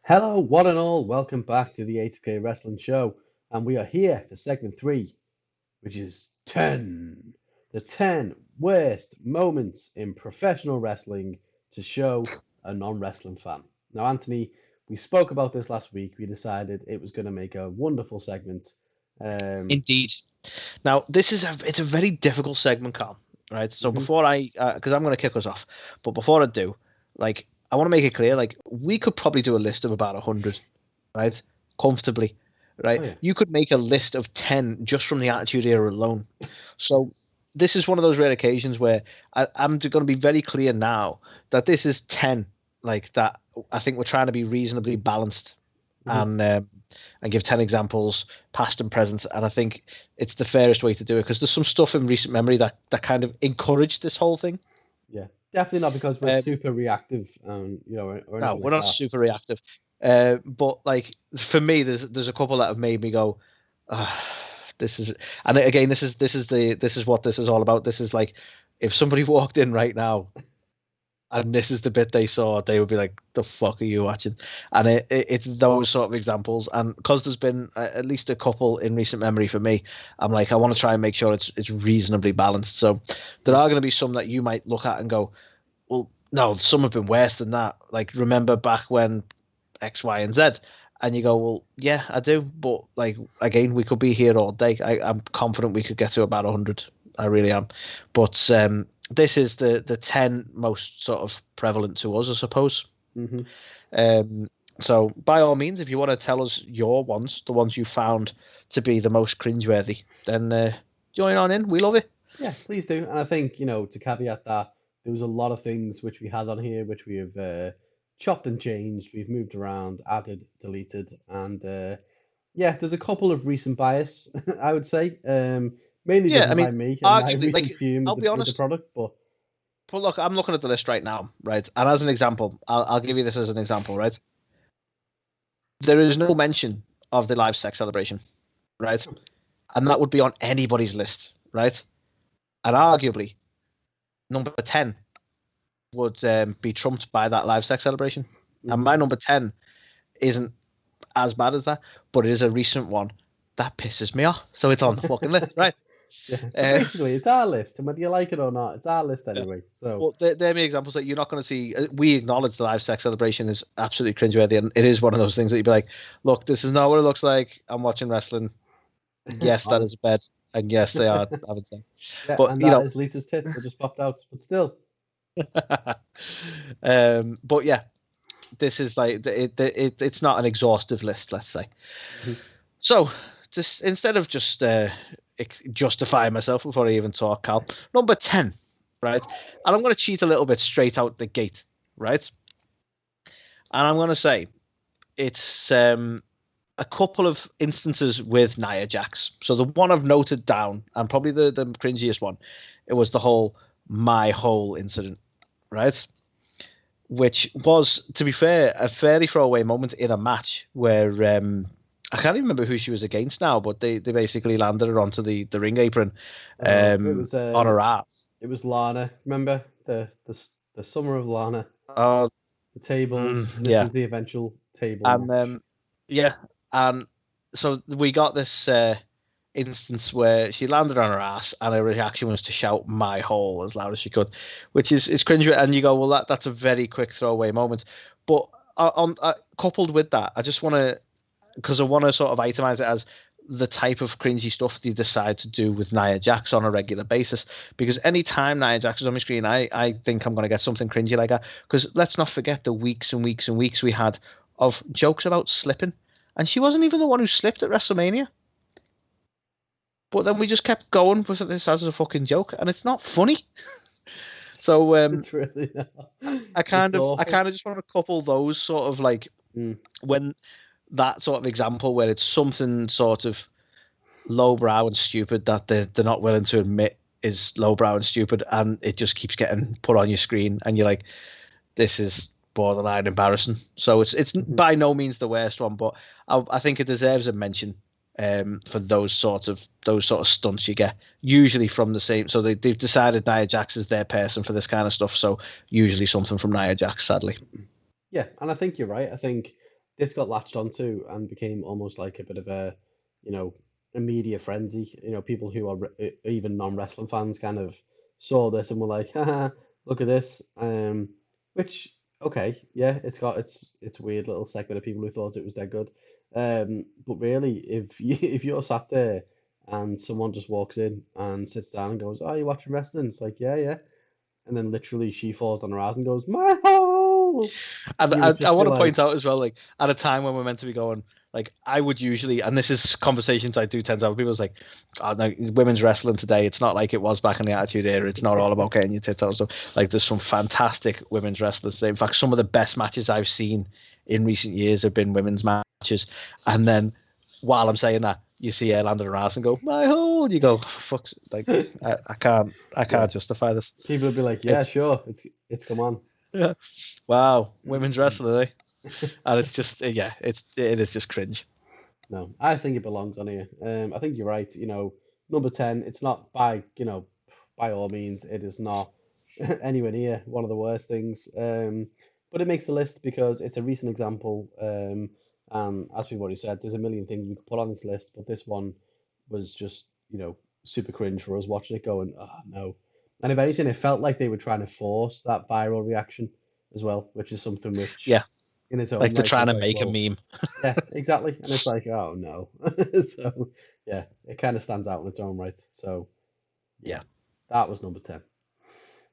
Hello, one and all. Welcome back to the A2theK Wrestling Show. And we are here for segment 3, which is 10. The 10 worst moments in professional wrestling to show a non wrestling fan. Now, Anthony, we spoke about this last week. We decided it was going to make a wonderful segment. Indeed. Now, it's a very difficult segment, Carl. Right. So Mhm. before because I'm going to kick us off, but before I do, I want to make it clear, we could probably do a list of about 100, right, comfortably, Oh, right. yeah. You could make a list of 10 just from the Attitude Era alone. So this is one of those rare occasions where I'm going to be very clear now that this is 10, that. I think we're trying to be reasonably balanced Mhm. and give 10 examples, past and present. And I think it's the fairest way to do it because there's some stuff in recent memory that kind of encouraged this whole thing. Yeah. Definitely not because we're Um, super reactive, or no, anything we're like not that. super reactive. But for me, there's a couple that have made me go, ah, this is, and again, this is what this is all about. This is like, if somebody walked in right now and this is the bit they saw, they would be like, "The fuck are you watching?" And it's those sort of examples. And because there's been at least a couple in recent memory for me, I'm like, I want to try and make sure it's reasonably balanced. So there are going to be some that you might look at and go, "Well, no, some have been worse than that." Like remember back when X, Y, and Z. And you go, well, yeah, I do, but again, we could be here all day. I'm confident we could get to about 100. I really am, but this is the 10 most sort of prevalent to us, I suppose. Hmm. Um, so by all means, if you want to tell us your ones, the ones you found to be the most cringeworthy, then join on in. We love it. Yeah, please do. And I think, to caveat that, there was a lot of things which we had on here which we have chopped and changed. We've moved around, added, deleted, and yeah, there's a couple of recent bias, I would say, mainly Yeah, driven I by mean, me and my arguably, recent fume I'll be with the honest. product. But But look, I'm looking at the list right now, right? And as an example, I'll give you this as an example, right? There is no mention of the live sex celebration, right? And that would be on anybody's list, right? And arguably, number 10 would be trumped by that live sex celebration. And mhm. my number 10 isn't as bad as that, but it is a recent one that pisses me off. So it's on the fucking list, right? Yeah, so Uh, basically, it's our list, and whether you like it or not, it's our list yeah. anyway. So But they're my examples that you're not going to see. We acknowledge the live sex celebration is absolutely cringeworthy, and it is one of those things that you'd be like, "Look, this is not what it looks like. I'm watching wrestling. Yes, that is a honest. bed, and yes, they are having sex." Yeah, But and that is Lisa's tits that just popped out. But still, but yeah, this is it's not an exhaustive list, let's say. mhm. So, just instead of just justifying myself before I even talk, Cal, number 10, right? And I'm going to cheat a little bit straight out the gate, right? And I'm going to say it's a couple of instances with Nia Jax. So the one I've noted down, and probably the cringiest one, it was the whole my hole incident, right? Which was, to be fair, a fairly throwaway moment in a match where I can't even remember who she was against now, but they basically landed her onto the ring apron Oh, on her ass. it was Lana. Remember the summer of Lana, Oh, the tables. This yeah. was the eventual table And match. yeah, and so we got this instance where she landed on her ass, and her reaction was to shout "my hole" as loud as she could, which is it's cringy. And you go, well, that's a very quick throwaway moment. But coupled with that, I just want to because I want to sort of itemize it as the type of cringy stuff they decide to do with Nia Jax on a regular basis. Because anytime Nia Jax is on my screen, I think I'm going to get something cringy like that. Because let's not forget the weeks and weeks and weeks we had of jokes about slipping. And she wasn't even the one who slipped at WrestleMania. But then we just kept going with this as a fucking joke, and it's not funny. So It's really not. I It's kind of I awful. kind of just want to couple those sort of Mm. when that sort of example where it's something sort of lowbrow and stupid that they're not willing to admit is lowbrow and stupid, and it just keeps getting put on your screen, and you're like, this is borderline embarrassing. So it's Mhm. by no means the worst one, but I think it deserves a mention for those sort of stunts you get usually from the same. So they've decided Nia Jax is their person for this kind of stuff. So usually something from Nia Jax, sadly. Yeah, and I think you're right. I think this got latched onto and became almost like a bit of a, you know, a media frenzy. People who are even non-wrestling fans kind of saw this and were like, haha, look at this. Which, okay, yeah, it's weird little segment of people who thought it was dead good. But really, if if you're sat there and someone just walks in and sits down and goes, "Oh, you watching wrestling?" It's like, yeah, yeah. And then literally she falls on her ass and goes, "My hole!" And You would I just be want to like, point out as well, like at a time when we're meant to be going, like I would usually, and this is conversations I do tend to have with people. It's like, oh, no, women's wrestling today. It's not like it was back in the Attitude Era. It's not all about getting your tits out. So, like, there's some fantastic women's wrestlers today. In fact, some of the best matches I've seen in recent years have been women's matches. And then, while I'm saying that, you see her landing her ass and go, my hole. You go, fuck's like, I yeah. can't justify this. People would be like, "Yeah, It's sure, it's come on." yeah, wow, women's wrestling, eh? And it's just it is just cringe. No, I think it belongs on here. I think you're right. Number 10, it's not by all means, it is not anywhere near one of the worst things. But it makes the list because it's a recent example. And as we've already said, there's a million things we could put on this list, but this one was just, super cringe for us watching it going, oh no. And if anything, it felt like they were trying to force that viral reaction as well, which is something which Yeah, in its own like they're right trying was to like, make a well, meme. yeah, exactly. And it's like, oh no. So yeah, it kind of stands out in its own right. So yeah, Yeah, that was number 10.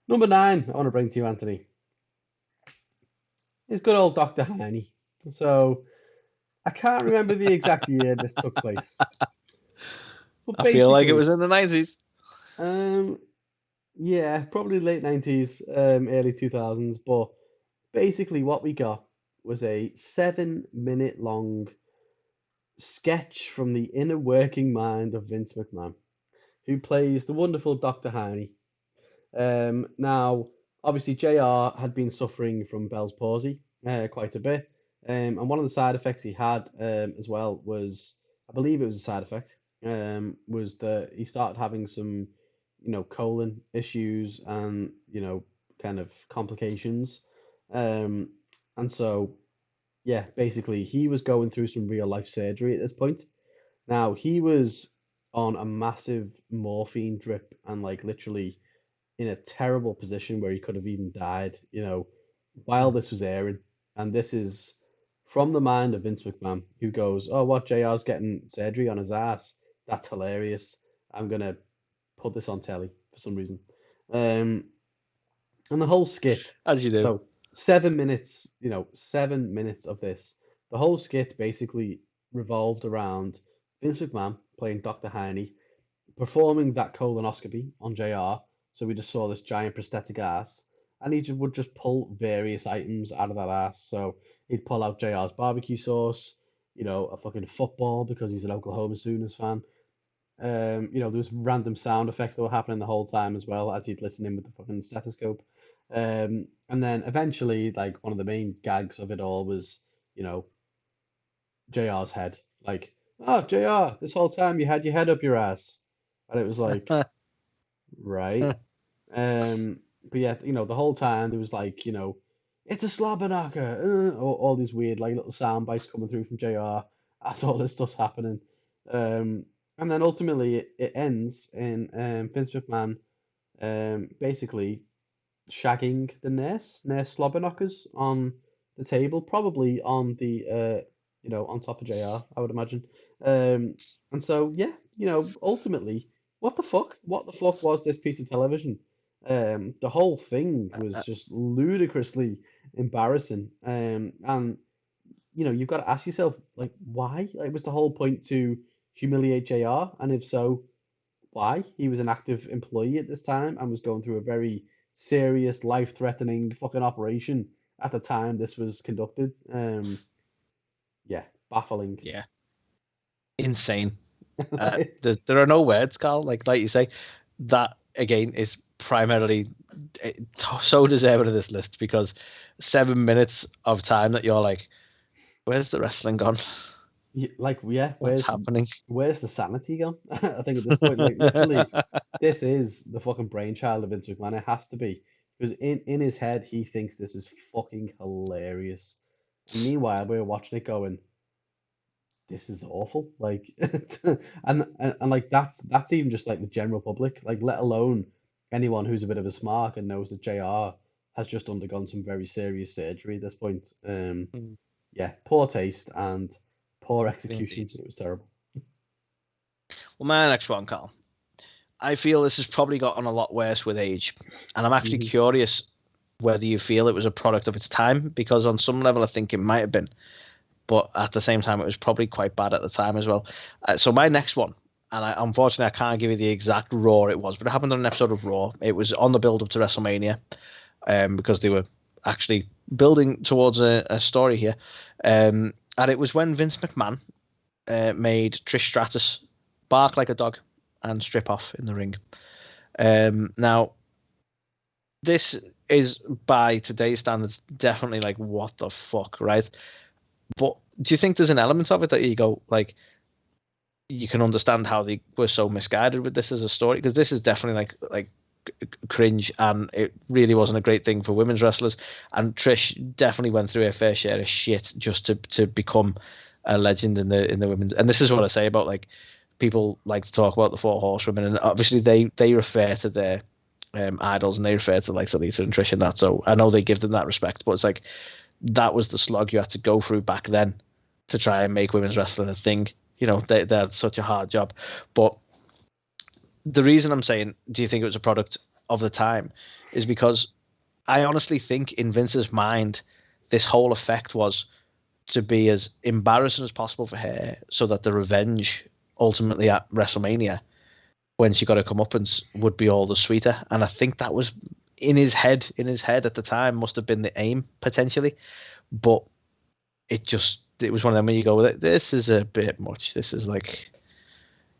Number 9, I want to bring to you, Anthony, is good old Dr. Heine. So I can't remember the exact year this took place, but I feel like it was basically, in the 90s. um, yeah, probably late 90s, early 2000s. But basically, what we got was a 7-minute long sketch from the inner working mind of Vince McMahon, who plays the wonderful Dr. Heine. Now, obviously, JR had been suffering from Bell's palsy quite a bit. And one of the side effects he had as well was, I believe it was a side effect, was that he started having some, colon issues and, kind of complications. Um, and so, yeah, basically, he was going through some real life surgery at this point. Now, he was on a massive morphine drip and, like, literally in a terrible position where he could have even died, while this was airing. And this is from the mind of Vince McMahon, who goes, "Oh, what? JR's getting surgery on his ass. That's hilarious. I'm gonna put this on telly for some reason." Um, and the whole skit. As you do. So 7 minutes, 7 minutes of this. The whole skit basically revolved around Vince McMahon playing Dr. Heine performing that colonoscopy on JR. So we just saw this giant prosthetic ass, and he would just pull various items out of that ass. So he'd pull out JR's barbecue sauce, a fucking football because he's an Oklahoma Sooners fan. There was random sound effects that were happening the whole time as well as he'd listen in with the fucking stethoscope. And then eventually, like one of the main gags of it all was, you know, JR's head. Like, oh, JR, this whole time you had your head up your ass. And it was like, right. But yeah, the whole time there was like, it's a slobber knocker, all these weird like little sound bites coming through from JR as all this stuff's happening. Um, and then ultimately it ends in Vince McMahon basically shagging the nurse slobber knockers on the table, probably on the on top of JR, I would imagine. Um, and so yeah, ultimately, what the fuck? What the fuck was this piece of television? The whole thing was just ludicrously embarrassing. And you've got to ask yourself, like, why? Like, was the whole point to humiliate JR? And if so, why? He was an active employee at this time and was going through a very serious, life-threatening fucking operation at the time this was conducted. Yeah, baffling. Yeah, insane. There are no words, Carl. Like you say, that again is primarily so deserving of this list because 7 minutes of time that you're like, where's the wrestling gone? Like, yeah, What's happening? where's the sanity gone? I think at this point, like, literally, this is the fucking brainchild of Vince McMahon. It has to be because in his head he thinks this is fucking hilarious. Meanwhile, we were watching it going, this is awful. Like, and like that's even just like the general public, like let alone anyone who's a bit of a smart and knows that JR has just undergone some very serious surgery at this point. Mm, Yeah, poor taste and poor execution. indeed. It was terrible. Well, my next one, Carl. I feel this has probably gotten a lot worse with age, and I'm actually Hmm. curious whether you feel it was a product of its time, because on some level I think it might have been, but at the same time it was probably quite bad at the time as well. So my next one, and unfortunately I can't give you the exact Raw it was, but it happened on an episode of Raw. It was on the build up to WrestleMania, because they were actually building towards a story here, and it was when Vince McMahon made Trish Stratus bark like a dog and strip off in the ring. Now, this is by today's standards definitely like what the fuck, right? But do you think there's an element of it that you go like you can understand how they were so misguided with this as a story? Because this is definitely like cringe, and it really wasn't a great thing for women's wrestlers. And Trish definitely went through her fair share of shit just to become a legend in the women's. And this is what I say about like people like to talk about the four horsewomen, and obviously they refer to their idols, and they refer to like Lisa and Trish and that. So I know they give them that respect, but it's like that was the slog you had to go through back then to try and make women's wrestling a thing. You know, they had such a hard job. But the reason I'm saying, do you think it was a product of the time, is because I honestly think in Vince's mind, this whole effect was to be as embarrassing as possible for her, so that the revenge ultimately at WrestleMania, when she got her comeuppance, would be all the sweeter. And I think that was in his head. In his head at the time, must have been the aim potentially, but it was one of them when you go, this is a bit much. This is like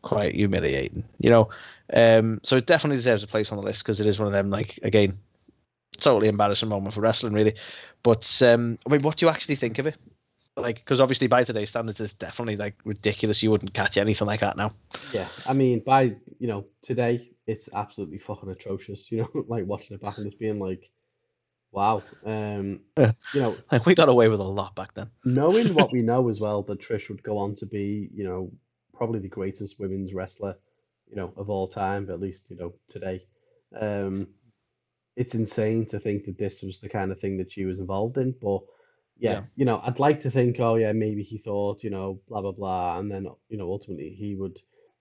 quite humiliating, you know. So it definitely deserves a place on the list because it is one of them. Like again, totally embarrassing moment for wrestling, really. But I mean, what do you actually think of it? Like, because obviously by today's standards, it's definitely like ridiculous. You wouldn't catch anything like that now. Yeah, I mean, by today, it's absolutely fucking atrocious. Like watching it back and just being like, wow. Yeah. You know, Like we got away with a lot back then. knowing what we know as well, that Trish would go on to be, probably the greatest women's wrestler, of all time, at least, today. Um, it's insane to think that this was the kind of thing that she was involved in. But yeah, Yeah, I'd like to think, oh yeah, maybe he thought, blah blah blah, and then ultimately he would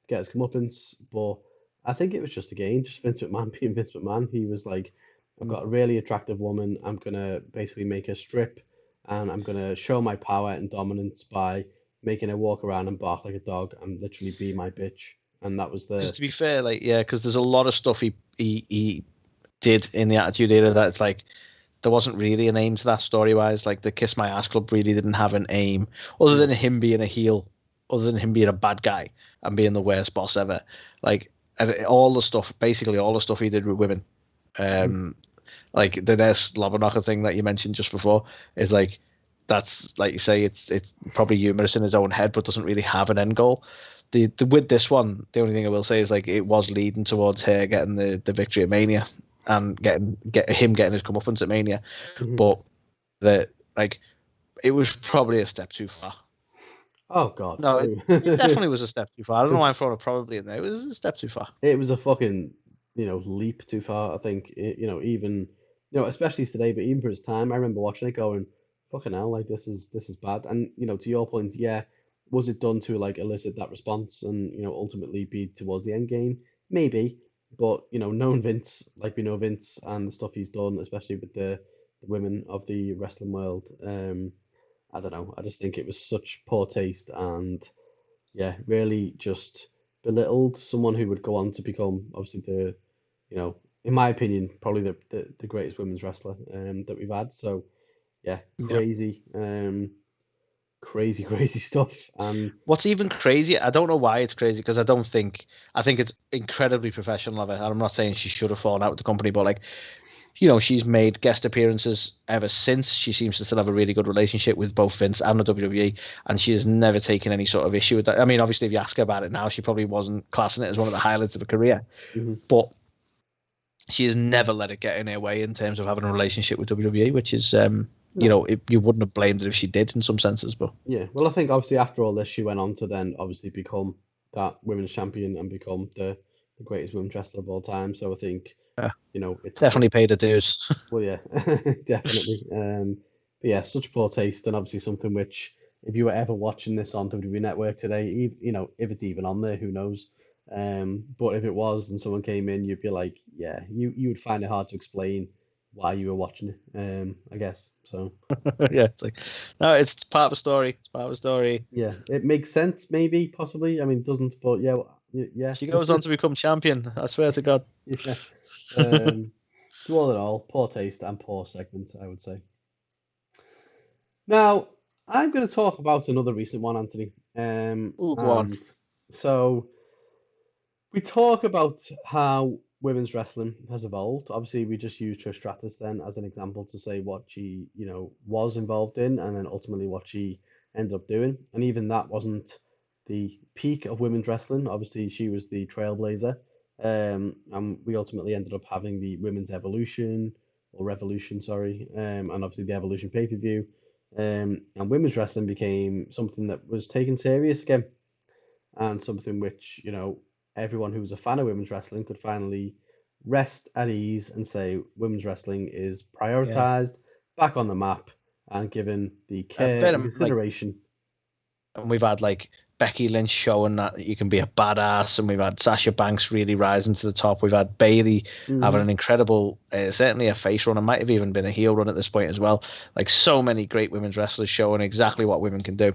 get his comeuppance. But I think it was just again, just Vince McMahon being Vince McMahon. He was like, I've mm, got a really attractive woman. I'm gonna basically make her strip, and I'm gonna show my power and dominance by making her walk around and bark like a dog and literally be my bitch. And that was because the to be fair, like yeah, because there's a lot of stuff he did in the Attitude Era that it's like there wasn't really an aim to that story wise. Like the Kiss My Ass Club really didn't have an aim other than no. him being a heel, other than him being a bad guy and being the worst boss ever. Like and all the stuff, basically all the stuff he did with women, Mhm. um, like the Ness Lobberknocker thing that you mentioned just before is like that's like you say it's probably humorous in his own head, but doesn't really have an end goal. The with this one, the only thing I will say is like it was leading towards her getting the victory at Mania and get him getting his comeuppance at Mania, Mhm. but the like it was probably a step too far. Oh God. No, it definitely was a step too far. I don't know why It's I'm throwing it probably in there. It was a step too far. it was a fucking leap too far. I think even especially today, but even for its time, I remember watching it going, fucking hell, like this is bad. And to your point, yeah, was it done to like elicit that response and ultimately be towards the end game? Maybe, but knowing Vince, like we know Vince and the stuff he's done, especially with the women of the wrestling world, I don't know. I just think it was such poor taste and yeah, really just belittled someone who would go on to become obviously in my opinion, probably the greatest women's wrestler that we've had. So yeah, Yeah. crazy, crazy stuff. And What's even crazy, I don't know why it's crazy because I think it's incredibly professional of her. I'm not saying she should have fallen out with the company, but like, she's made guest appearances ever since. She seems to still have a really good relationship with both Vince and the WWE, and she has never taken any sort of issue with that. I mean, obviously, if you ask her about it now, she probably wasn't classing it as one of the highlights of her career, mhm. but she has never let it get in her way in terms of having a relationship with WWE, which is you No. know, you wouldn't have blamed it if she did in some senses, but Yeah. Well, I think obviously after all this, she went on to then obviously become that women's champion and become the greatest women's wrestler of all time. So I think, yeah, it's definitely paid the dues. well, yeah, definitely. But yeah, such poor taste, and obviously something which, if you were ever watching this on WWE Network today, if it's even on there, who knows? But if it was, and someone came in, you'd be like, yeah, you would find it hard to explain why you were watching it. I guess so. Yeah, it's like, no, it's part of the story. It's part of the story. Yeah, it makes sense, maybe, possibly. I mean, it doesn't, but yeah, yeah, She goes on to become champion. I swear to God. yeah. Um, so all in all, poor taste and poor segment, I would say. Now, I'm going to talk about another recent one, Anthony. Oh, go on. And so we talk about how women's wrestling has evolved. Obviously, we just used Trish Stratus then as an example to say what she, was involved in, and then ultimately what she ended up doing. And even that wasn't the peak of women's wrestling. Obviously, she was the trailblazer. And we ultimately ended up having the women's evolution or revolution, sorry, and obviously the evolution pay-per-view. And women's wrestling became something that was taken serious again, and something which, everyone who was a fan of women's wrestling could finally rest at ease and say women's wrestling is Yeah. prioritized, back on the map, and given the I care bet and him, like, consideration. and we've had like Becky Lynch showing that you can be a badass, and we've had Sasha Banks really rising to the top. We've had Bailey having Hmm. an incredible, certainly a face run, and might have even been a heel run at this point as well. Like so many great women's wrestlers showing exactly what women can do.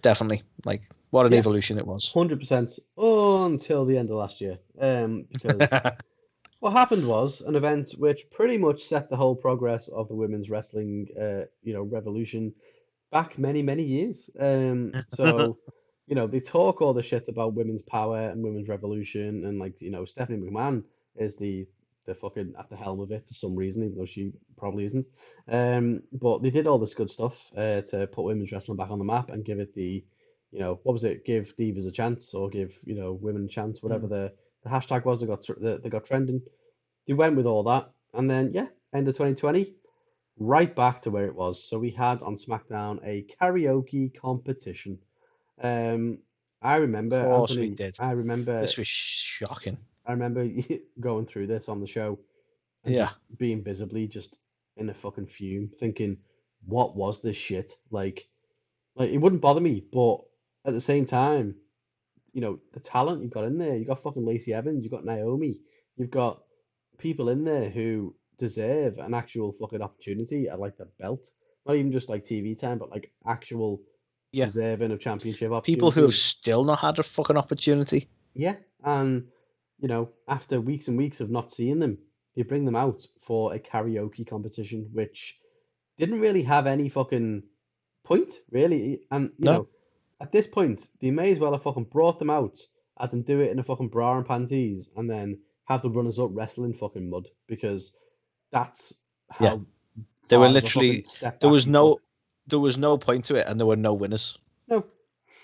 Definitely, like what an Yeah, evolution it was. 100% until the end of last year. Because what happened was an event which pretty much set the whole progress of the women's wrestling, revolution back many, many years. They talk all the shit about women's power and women's revolution, and like, Stephanie McMahon is the fucking at the helm of it for some reason, even though she probably isn't. But they did all this good stuff to put women's wrestling back on the map and give it the, what was it? Give divas a chance, or give, women a chance, whatever Mm. the hashtag was. They got trending. They went with all that, and then yeah, end of 2020, right back to where it was. So we had on SmackDown a karaoke competition. Um, I Of remember, course we Anthony, did. I remember, This was shocking. I remember going through this on the show and Yeah, just being visibly just in a fucking fume, thinking, what was this shit? Like it wouldn't bother me, but at the same time, the talent you've got in there, you've got fucking Lacey Evans, you've got Naomi, you've got people in there who deserve an actual fucking opportunity at like the belt. Not even just like TV time, but like actual yeah. deserving of championship People who have opportunities. still not had a fucking opportunity. Yeah. And, after weeks and weeks of not seeing them, they bring them out for a karaoke competition, which didn't really have any fucking point, really. And, No, at this point, they may as well have fucking brought them out, had them do it in a fucking bra and panties, and then have the runners up wrestling fucking mud, because that's yeah. how There were far of a fucking literally step there back was you took. no point to it, and there were no winners. No,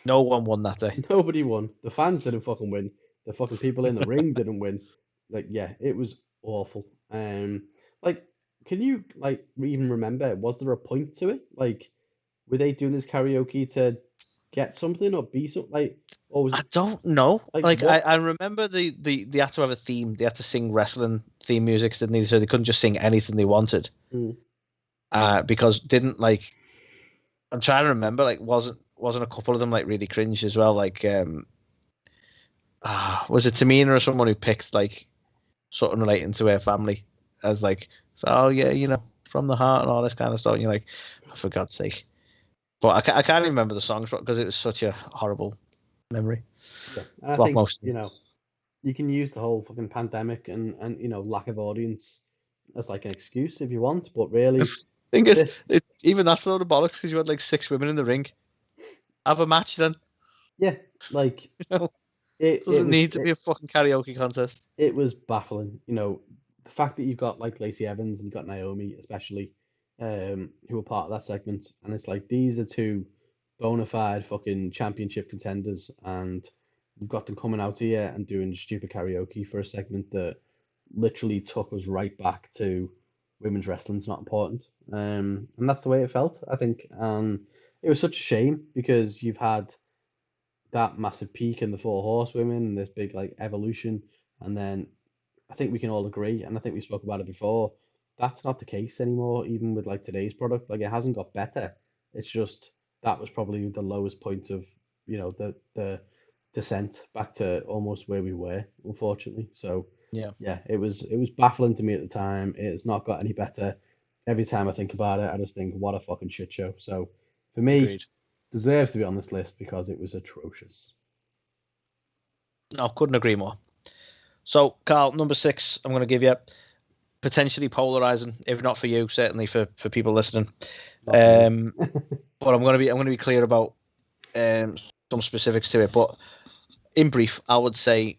No one won that day. nobody won. The fans didn't fucking win. The fucking people in the ring didn't win. Like, yeah, it was awful. Like, can you like even remember? Was there a point to it? Like, were they doing this karaoke to get something or be something? Like, or was I it don't know. like Like what? I remember they had to have a theme. They had to sing wrestling theme music, didn't they? So they couldn't just sing anything they wanted. Mm, Because didn't like I'm trying to remember. Like wasn't a couple of them like really cringe as well? Like was it Tamina or someone who picked like something relating to her family as like, so oh yeah, from the heart and all this kind of stuff. And you're like, oh, for God's sake. But I can't even remember the songs because it was such a horrible memory. yeah, and I Like think most things. you can use the whole fucking pandemic and lack of audience as like an excuse if you want, but really, Thing is, this even that's a load of bollocks because you had like six women in the ring. Have a match then. yeah, like You know, it it doesn't was need to be a fucking karaoke contest. it was baffling. The fact that you've got like Lacey Evans and you've got Naomi, especially, who were part of that segment, and it's like these are two bona fide fucking championship contenders, and you've got them coming out here and doing stupid karaoke for a segment that literally took us right back to women's wrestling's not important. And that's the way it felt, I think. It was such a shame because you've had that massive peak in the Four Horsewomen and this big like evolution, and then I think we can all agree, and I think we spoke about it before, that's not the case anymore, even with like today's product. Like it hasn't got better. It's just that was probably the lowest point of, the descent back to almost where we were, unfortunately. So Yeah, yeah, it was baffling to me at the time. It's not got any better. Every time I think about it, I just think, what a fucking shit show. So for me, agreed. deserves to be on this list because it was atrocious. No, couldn't agree more. So, Carl, number 6, I'm going to give you potentially polarizing, if not for you, certainly for people listening. Not for me. But I'm going to be clear about some specifics to it. But in brief, I would say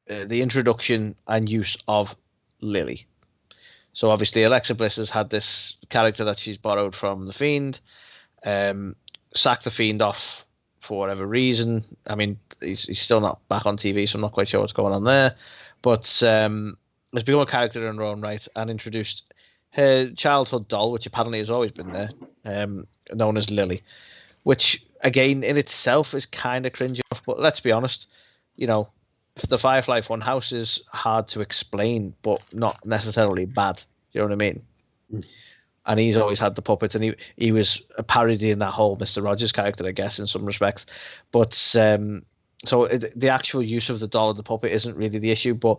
the introduction and use of Lily. So obviously, Alexa Bliss has had this character that she's borrowed from the Fiend. Sacked the Fiend off for whatever reason. I mean, he's still not back on TV, so I'm not quite sure what's going on there. But has become a character in her own right and introduced her childhood doll, which apparently has always been there, known as Lily, which again in itself is kind of cringy enough. But let's be honest, you know, the Firefly Funhouse is hard to explain, but not necessarily bad. Do you know what I mean? And he's always had the puppets, and he was a parody in that whole Mr. Rogers character, I guess, in some respects. But the actual use of the doll and the puppet isn't really the issue. But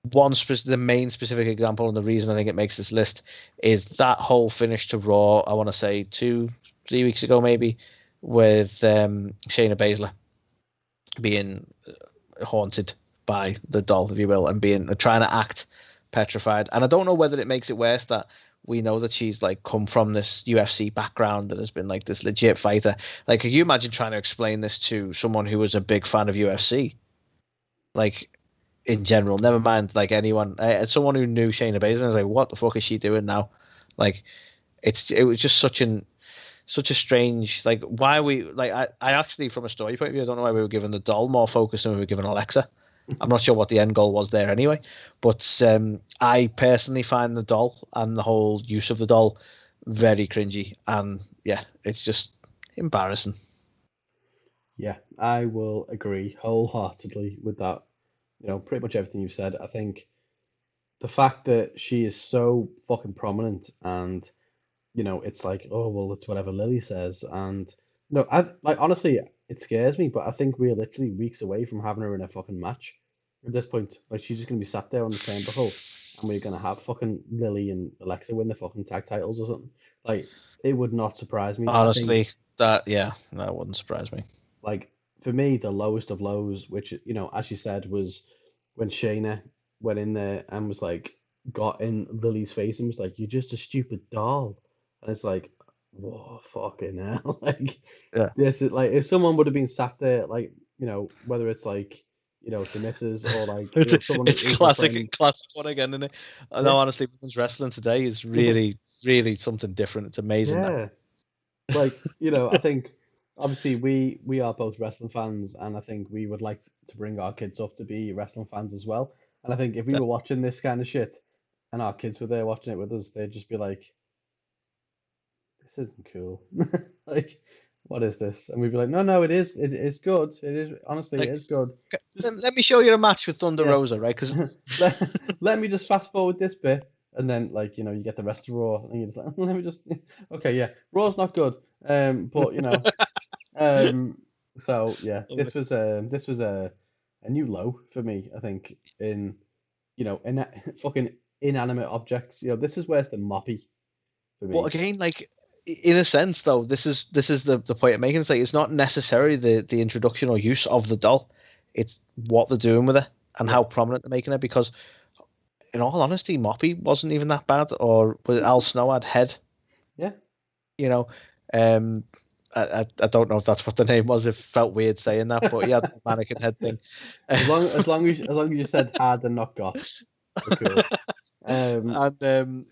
the main specific example, and the reason I think it makes this list is that whole finish to Raw. I want to say 2-3 weeks ago, maybe, with Shayna Baszler being haunted by the doll, if you will, and being trying to act petrified. And I don't know whether it makes it worse that we know that she's like come from this UFC background and has been like this legit fighter. Like, can you imagine trying to explain this to someone who was a big fan of UFC? Like, in general, never mind like anyone, someone who knew Shayna Baszler was like, what the fuck is she doing now? Like, it was just such a strange, like, why we like I actually, from a story point of view, I don't know why we were giving the doll more focus than we were giving Alexa. I'm not sure what the end goal was there anyway, but I personally find the doll and the whole use of the doll very cringy, and yeah, it's just embarrassing. Yeah, I will agree wholeheartedly with that. Pretty much everything you've said. I think the fact that she is so fucking prominent and, it's like, oh, well, it's whatever Lily says. And, I like, honestly, it scares me, but I think we're literally weeks away from having her in a fucking match at this point. Like, she's just going to be sat there on the turnbuckle and we're going to have fucking Lily and Alexa win the fucking tag titles or something. Like, it would not surprise me. I think, Honestly, that wouldn't surprise me. like, for me, the lowest of lows, which, as you said, was when Shayna went in there and was like, got in Lily's face and was like, "You're just a stupid doll." And it's like, whoa, fucking hell. Like, Yeah. this is like, if someone would have been sat there, like, whether it's like, the missus or like, It's someone it's who's a friend. classic one again, isn't it? I Yeah. know, honestly, women's wrestling today is really, really something different. It's amazing now. Yeah. Like, I think obviously we are both wrestling fans, and I think we would like to bring our kids up to be wrestling fans as well. And I think if we were watching this kind of shit and our kids were there watching it with us, they'd just be like, "This isn't cool." Like, what is this? And we'd be like, "No, no, it is. It is good. It is honestly, it Like, is good. Just let me show you a match with Thunder yeah, Rosa, right? Because let me just fast forward this bit." And then, like, you get the rest of Raw, and you're just like, let me just, okay, yeah, Raw's not good, but Um, so yeah, this was a new low for me. I think in fucking inanimate objects. This is worse than Moppy for But me. again, like, in a sense, though, this is the point I'm making. It's like, it's not necessarily the introduction or use of the doll; it's what they're doing with it and Yeah, how prominent they're making it. Because, in all honesty, Moppy wasn't even that bad, or was Al Snow had head. yeah. You know, um, I don't know if that's what the name was. It felt weird saying that, but he had the mannequin head thing. As long as you said had and not got, we're cool. Um, And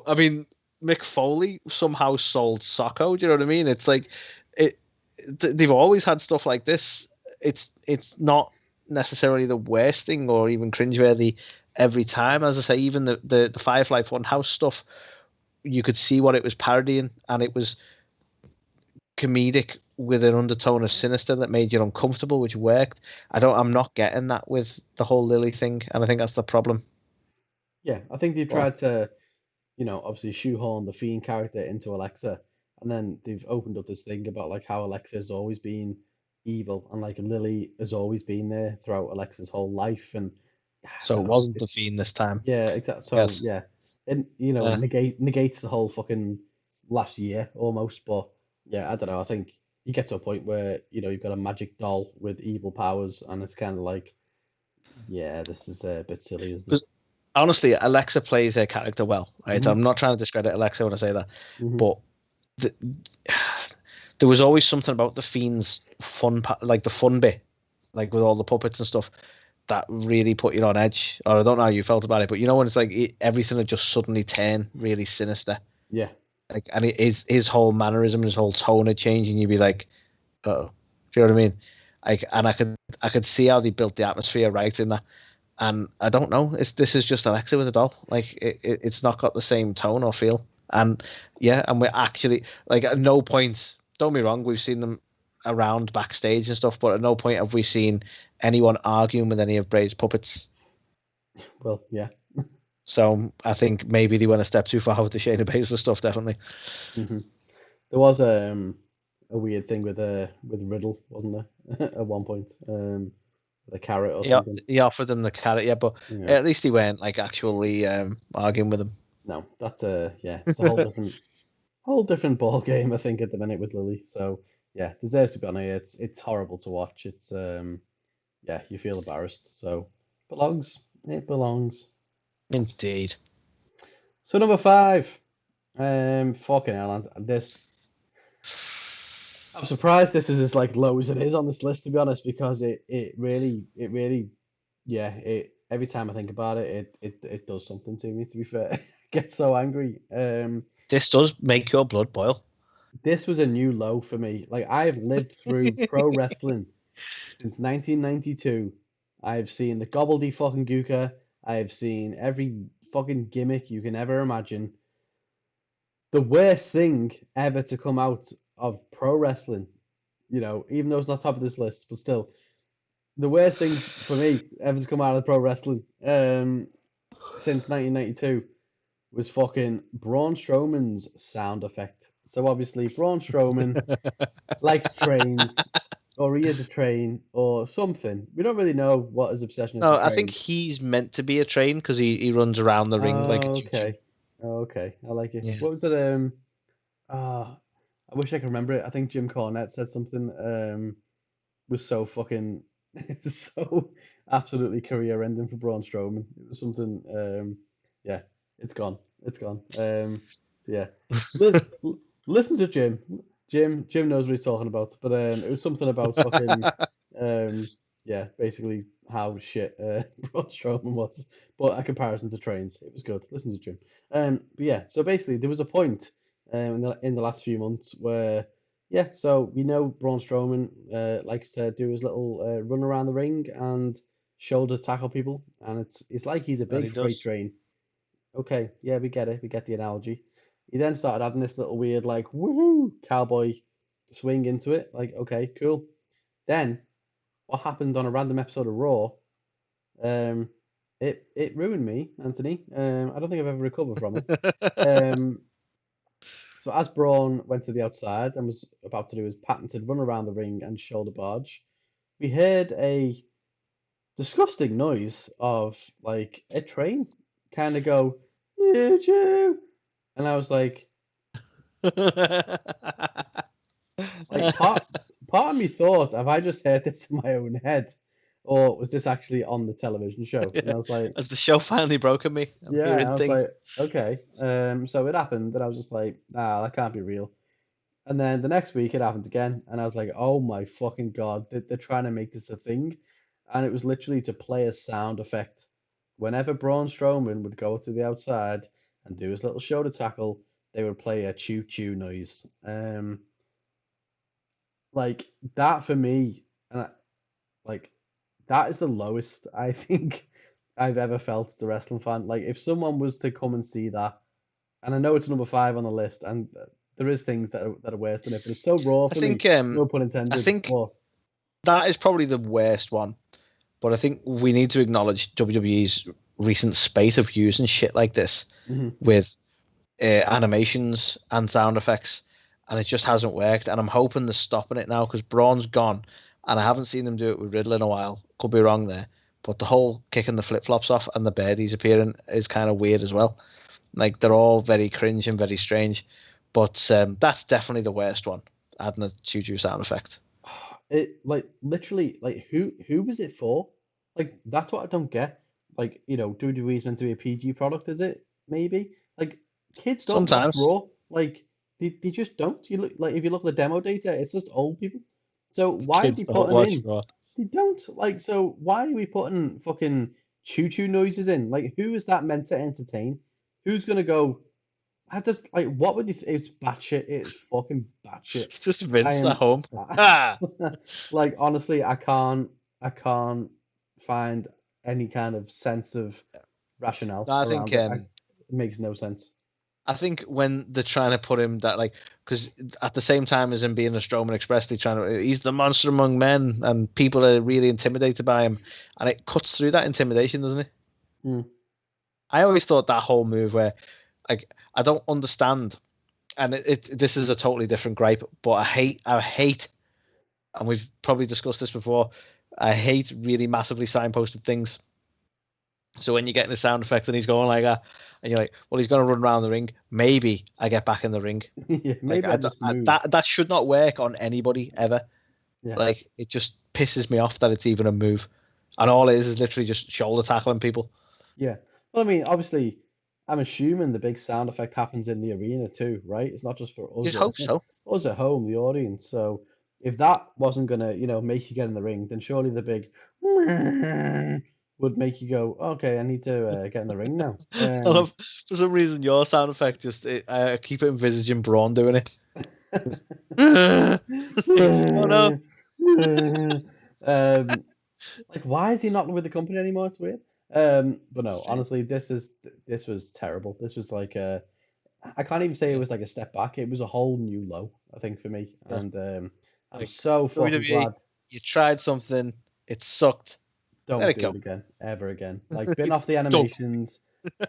I mean, Mick Foley somehow sold Socko. Do you know what I mean? It's like it. They've always had stuff like this. It's not necessarily the worst thing or even cringeworthy every time. As I say, even the Firefly Funhouse stuff, you could see what it was parodying, and it was comedic with an undertone of sinister that made you uncomfortable, which worked. I'm not getting that with the whole Lily thing, and I think that's the problem. Yeah, I think they But tried to, obviously shoehorn the Fiend character into Alexa, and then they've opened up this thing about like how Alexa has always been evil, and like Lily has always been there throughout Alexa's whole life, and I so don't it know, wasn't the it's Fiend this time. yeah, exactly. So Yes. yeah, and Yeah. negates the whole fucking last year almost, but yeah, I don't know. I think you get to a point where you've got a magic doll with evil powers, and it's kind of like, yeah, this is a bit silly, isn't it? Because honestly, Alexa plays her character well, right? Hmm. I'm not trying to discredit Alexa when I say that, Hmm. but the, there was always something about the Fiend's like the fun bit, like with all the puppets and stuff, that really put you on edge. Or I don't know how you felt about it, but when it's like everything had just suddenly turned really sinister, Yeah. like, and his whole mannerism, his whole tone had changed, and you'd be like, oh, do you know what I mean? Like, and I could see how they built the atmosphere right in that. And I don't know. This is just Alexa with a doll. Like it's not got the same tone or feel. And yeah, and we're actually like at no point. Don't be wrong. We've seen them around backstage and stuff, but at no point have we seen anyone arguing with any of Bray's puppets. Well, yeah. So I think maybe they went a step too far with the Shayna Baszler stuff. Definitely. Hmm. There was a weird thing with Riddle, wasn't there, at one point? The carrot or Yeah, something. he offered them the carrot. Yeah, but Yeah. at least he weren't like actually arguing with them. No, that's a yeah, it's a whole different ball game, I think, at the minute with Lily. So yeah, deserves to be on here. It's horrible to watch. It's yeah, you feel embarrassed. So belongs. It belongs. Indeed. So number five. Fucking hell, this. I'm surprised this is as like low as it is on this list, to be honest, because it really yeah, it every time I think about it, it does something to me, to be fair. I get so angry. This does make your blood boil. This was a new low for me. Like, I've lived through pro wrestling since 1992. I've seen the gobbledygooker. I've seen every fucking gimmick you can ever imagine. The worst thing ever to come out of pro wrestling, even though it's not top of this list, but still, the worst thing for me ever to come out of pro wrestling since 1992 was fucking Braun Strowman's sound effect. So obviously, Braun Strowman likes trains, or he is a train, or something. We don't really know what his obsession is No, with I think trains. he's meant to be a train because he runs around the ring like a Oh, choo choo. okay. Oh, okay. I like it. Yeah. What was it? Ah, I wish I could remember it. I think Jim Cornette said something. Was so fucking. It was so absolutely career ending for Braun Strowman. It was something. Yeah, it's gone. It's gone. Yeah. Li- Listen to Jim. Jim knows what he's talking about. But it was something about fucking. Um, yeah, basically how shit Braun Strowman was, but a comparison to trains, it was good. Listen to Jim. But yeah, so basically there was a point in the last few months where yeah, so we know Braun Strowman likes to do his little run around the ring and shoulder tackle people, and it's like he's a That big he freight does. train. Okay, yeah, we get it, we get the analogy. He then started having this little weird like woohoo cowboy swing into it. Like, okay, cool. Then what happened on a random episode of Raw? Um, it ruined me, Anthony. I don't think I've ever recovered from it. Um, So as Braun went to the outside and was about to do his patented run around the ring and shoulder barge, we heard a disgusting noise of like a train kind of go, choo choo. And I was like part of me thought, have I just heard this in my own head? Or was this actually on the television show? And I was like, As the show finally broken me, I'm yeah, hearing I was like, things. okay. So it happened, and I was just like, nah, that can't be real. And then the next week it happened again, and I was like, "Oh my fucking god, they're trying to make this a thing," and it was literally to play a sound effect. Whenever Braun Strowman would go to the outside and do his little shoulder tackle, they would play a choo choo noise. Like that for me, and like that is the lowest I think I've ever felt as a wrestling fan. Like, if someone was to come and see that, and I know it's number 5 on the list, and there is things that are worse than it, but it's so raw I for me. think No pun I intended. think that is probably the worst one. But I think we need to acknowledge WWE's recent spate of using shit like this Mhm. with animations and sound effects, and it just hasn't worked. And I'm hoping they're stopping it now because Braun's gone, and I haven't seen them do it with Riddle in a while. Could be wrong there, but the whole kicking the flip flops off and the birdies appearing is kind of weird as well. Like they're all very cringe and very strange, but that's definitely the worst one. Adding a choo-choo sound effect. It like literally like who was it for? Like that's what I don't get. Like, WWE is meant to be a PG product, is it? Maybe. Like kids don't watch Sometimes Raw. Like they just don't. You look like if you look at the demo data, it's just old people. So why are kids they don't putting watch in? Raw. They don't. Like, so why are we putting fucking choo choo noises in? Like, who is that meant to entertain? Who's gonna go? I just like what would you? It's batshit. It's fucking batshit. It's just I Vince at am. home. Ah, Like honestly, I can't find any kind of sense of rationale I think around it. It makes no sense. I think when they're trying to put him that like because at the same time as him being a Strowman Express, they trying to he's the monster among men, and people are really intimidated by him, and it cuts through that intimidation, doesn't it? Hmm. I always thought that whole move where like I don't understand, and this is a totally different gripe, but I hate, and we've probably discussed this before. I hate really massively signposted things. So when you're getting a sound effect and he's going like that, and you're like, well, he's going to run around the ring. Maybe I get back in the ring. Yeah, Like maybe I just move. that should not work on anybody ever. Yeah, Like it just pisses me off that it's even a move, and all it is literally just shoulder tackling people. yeah. Well, I mean, obviously, I'm assuming the big sound effect happens in the arena too, right? It's not just for us You'd at hope so. us at home, the audience. So if that wasn't gonna, make you get in the ring, then surely the big would make you go, okay, I need to get in the ring now. I love, for some reason, your sound effect I keep envisaging Braun doing it. Just, oh no! um, like, why is he not with the company anymore? It's weird. But no, Strange. honestly, this was terrible. This was like I can't even say it Yeah, was like a step back. It was a whole new low, I think, for me. yeah. And I'm Like so fucking WWE, glad. you tried something, it sucked. Let Don't it do go. it again, ever again. Like, bin off the Done. animations,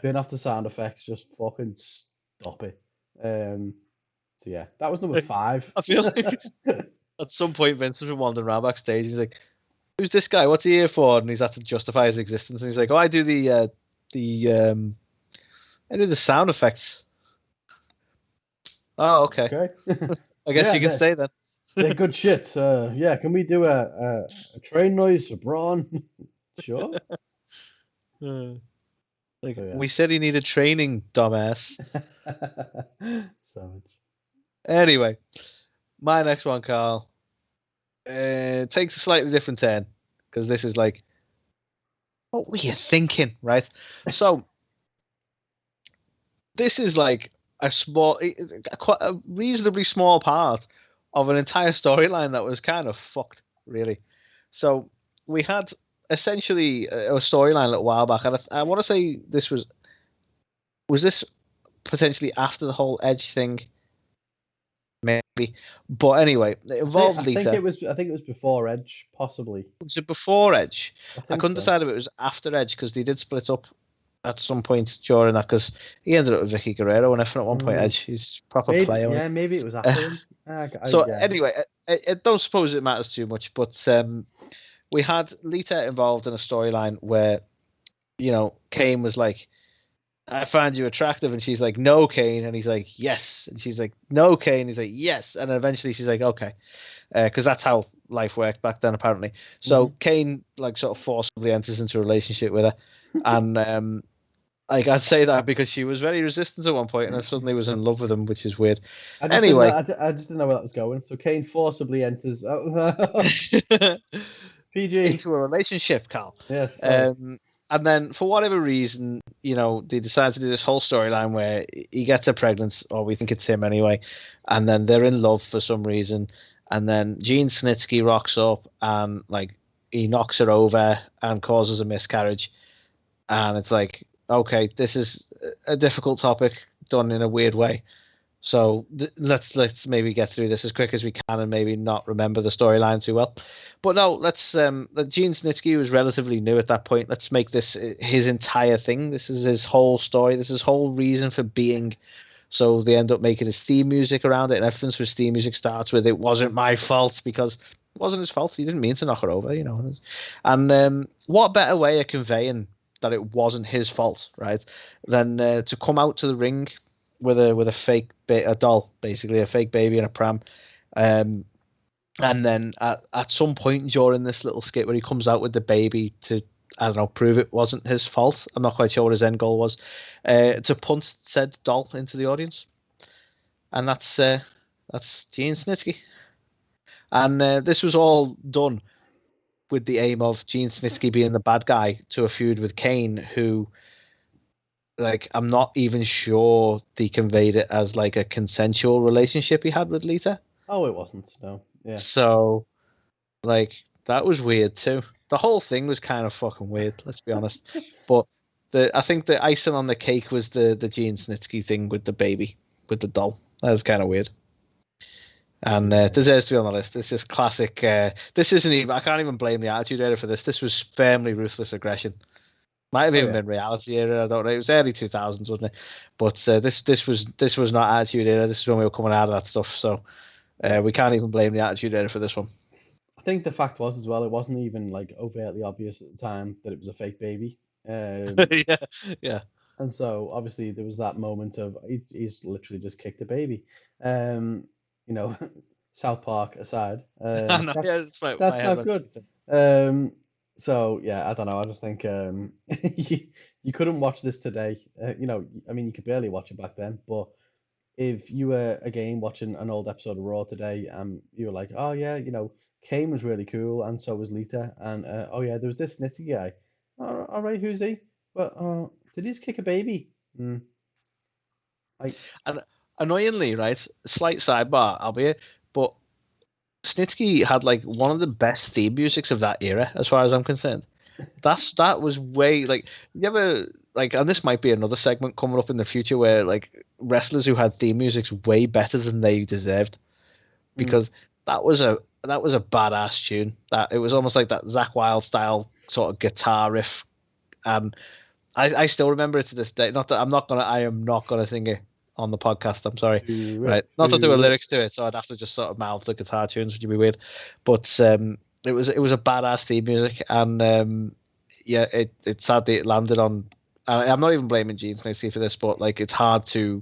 bin off the sound effects. Just fucking stop it. Um, so yeah, that was number 5. I feel like at some point Vince has been wandering around backstage. He's like, "Who's this guy? What's he here for?" And he's had to justify his existence. And he's like, "Oh, the I do the sound effects." Oh, okay. Okay. I guess Yeah, you can stay then. they're good shit. Yeah, can we do a train noise for Braun? Sure. Uh, Like So we said, he needed training, dumbass. yeah. Savage. Anyway, my next one, Carl, takes a slightly different turn because this is like, what were you thinking, right? So this is like quite a reasonably small part of an entire storyline that was kind of fucked, really. So we had essentially a storyline a little while back, and I want to say was this potentially after the whole Edge thing, maybe. But anyway, it I think involved I think Lita. it was before Edge, possibly. Was it before Edge? I I think couldn't so. decide if it was after Edge because they did split up at some point during that because he ended up with Vicky Guerrero and everything at one point. Mm, Edge, he's proper maybe player. yeah, maybe it was after then. So Yeah. anyway, I don't suppose it matters too much, but we had Lita involved in a storyline where Kane was like, "I find you attractive," and she's like, "No, Kane," and he's like, "Yes," and she's like, "No, Kane," he's like, "Yes," and eventually she's like, "Okay," because that's how life worked back then apparently. So Hmm. Kane like sort of forcibly enters into a relationship with her, and like I'd say that because she was very resistant at one point, and I suddenly was in love with him, which is weird. I just didn't know. Anyway, I just didn't know where that was going. So Kane forcibly enters. PG. into a relationship, Carl. Yes. Sorry. Um, and then for whatever reason, they decide to do this whole storyline where he gets her pregnant, or we think it's him anyway, and then they're in love for some reason, and then Gene Snitsky rocks up and like he knocks her over and causes a miscarriage, and it's like, okay, this is a difficult topic done in a weird way. So let's maybe get through this as quick as we can and maybe not remember the storyline too well. But no, let's. Gene Snitsky was relatively new at that point. Let's make this his entire thing. This is his whole story. This is his whole reason for being. So they end up making his theme music around it, and everything for his theme music starts with "It wasn't my fault," because it wasn't his fault. He didn't mean to knock her over, you know. And what better way of conveying that it wasn't his fault, right, than to come out to the ring with a fake a doll, basically a fake baby in a pram, and then at some point during this little skit where he comes out with the baby to, I don't know, prove it wasn't his fault. I'm not quite sure what his end goal was, to punt said doll into the audience, and that's Gene Snitsky, and this was all done with the aim of Gene Snitsky being the bad guy to a feud with Kane, who, like, I'm not even sure they conveyed it as like a consensual relationship he had with Lita. Oh, it wasn't. No. Yeah. So, like, that was weird too. The whole thing was kind of fucking weird, let's be honest. But I think the icing on the cake was the Gene Snitsky thing with the baby, with the doll. That was kind of weird. And deserves to be on the list. This is classic. This isn't even. I can't even blame the Attitude Era for this. This was firmly ruthless aggression. Might have even been Reality Era. I don't know. It was early 2000s, wasn't it? But this was not Attitude Era. This is when we were coming out of that stuff. So we can't even blame the Attitude Era for this one. I think the fact was as well, it wasn't even like overtly obvious at the time that it was a fake baby. Yeah. And so obviously there was that moment of he's literally just kicked a baby. You know, South Park aside, that's not good. So yeah, I don't know. I just think you couldn't watch this today. You know, I mean, you could barely watch it back then. But if you were again watching an old episode of Raw today, you were like, oh yeah, you know, Kane was really cool, and so was Lita, and oh yeah, there was this Snitsky guy. All right, who's he? Well, did he just kick a baby? And annoyingly, right, slight sidebar, albeit, but Snitsky had like one of the best theme musics of that era, as far as I'm concerned. That was way, like, you ever, like, and this might be another segment coming up in the future where like wrestlers who had theme music's way better than they deserved, because that was a badass tune. That it was almost like that Zakk Wylde style sort of guitar riff, and I still remember it to this day. Not that I am not gonna sing it on the podcast. I'm sorry, right? Not that there were lyrics to it, so I'd have to just sort of mouth the guitar tunes, which would be weird. But it was a badass theme music, and yeah, it sadly it landed on. I'm not even blaming Gene Snitsky for this, but like it's hard to,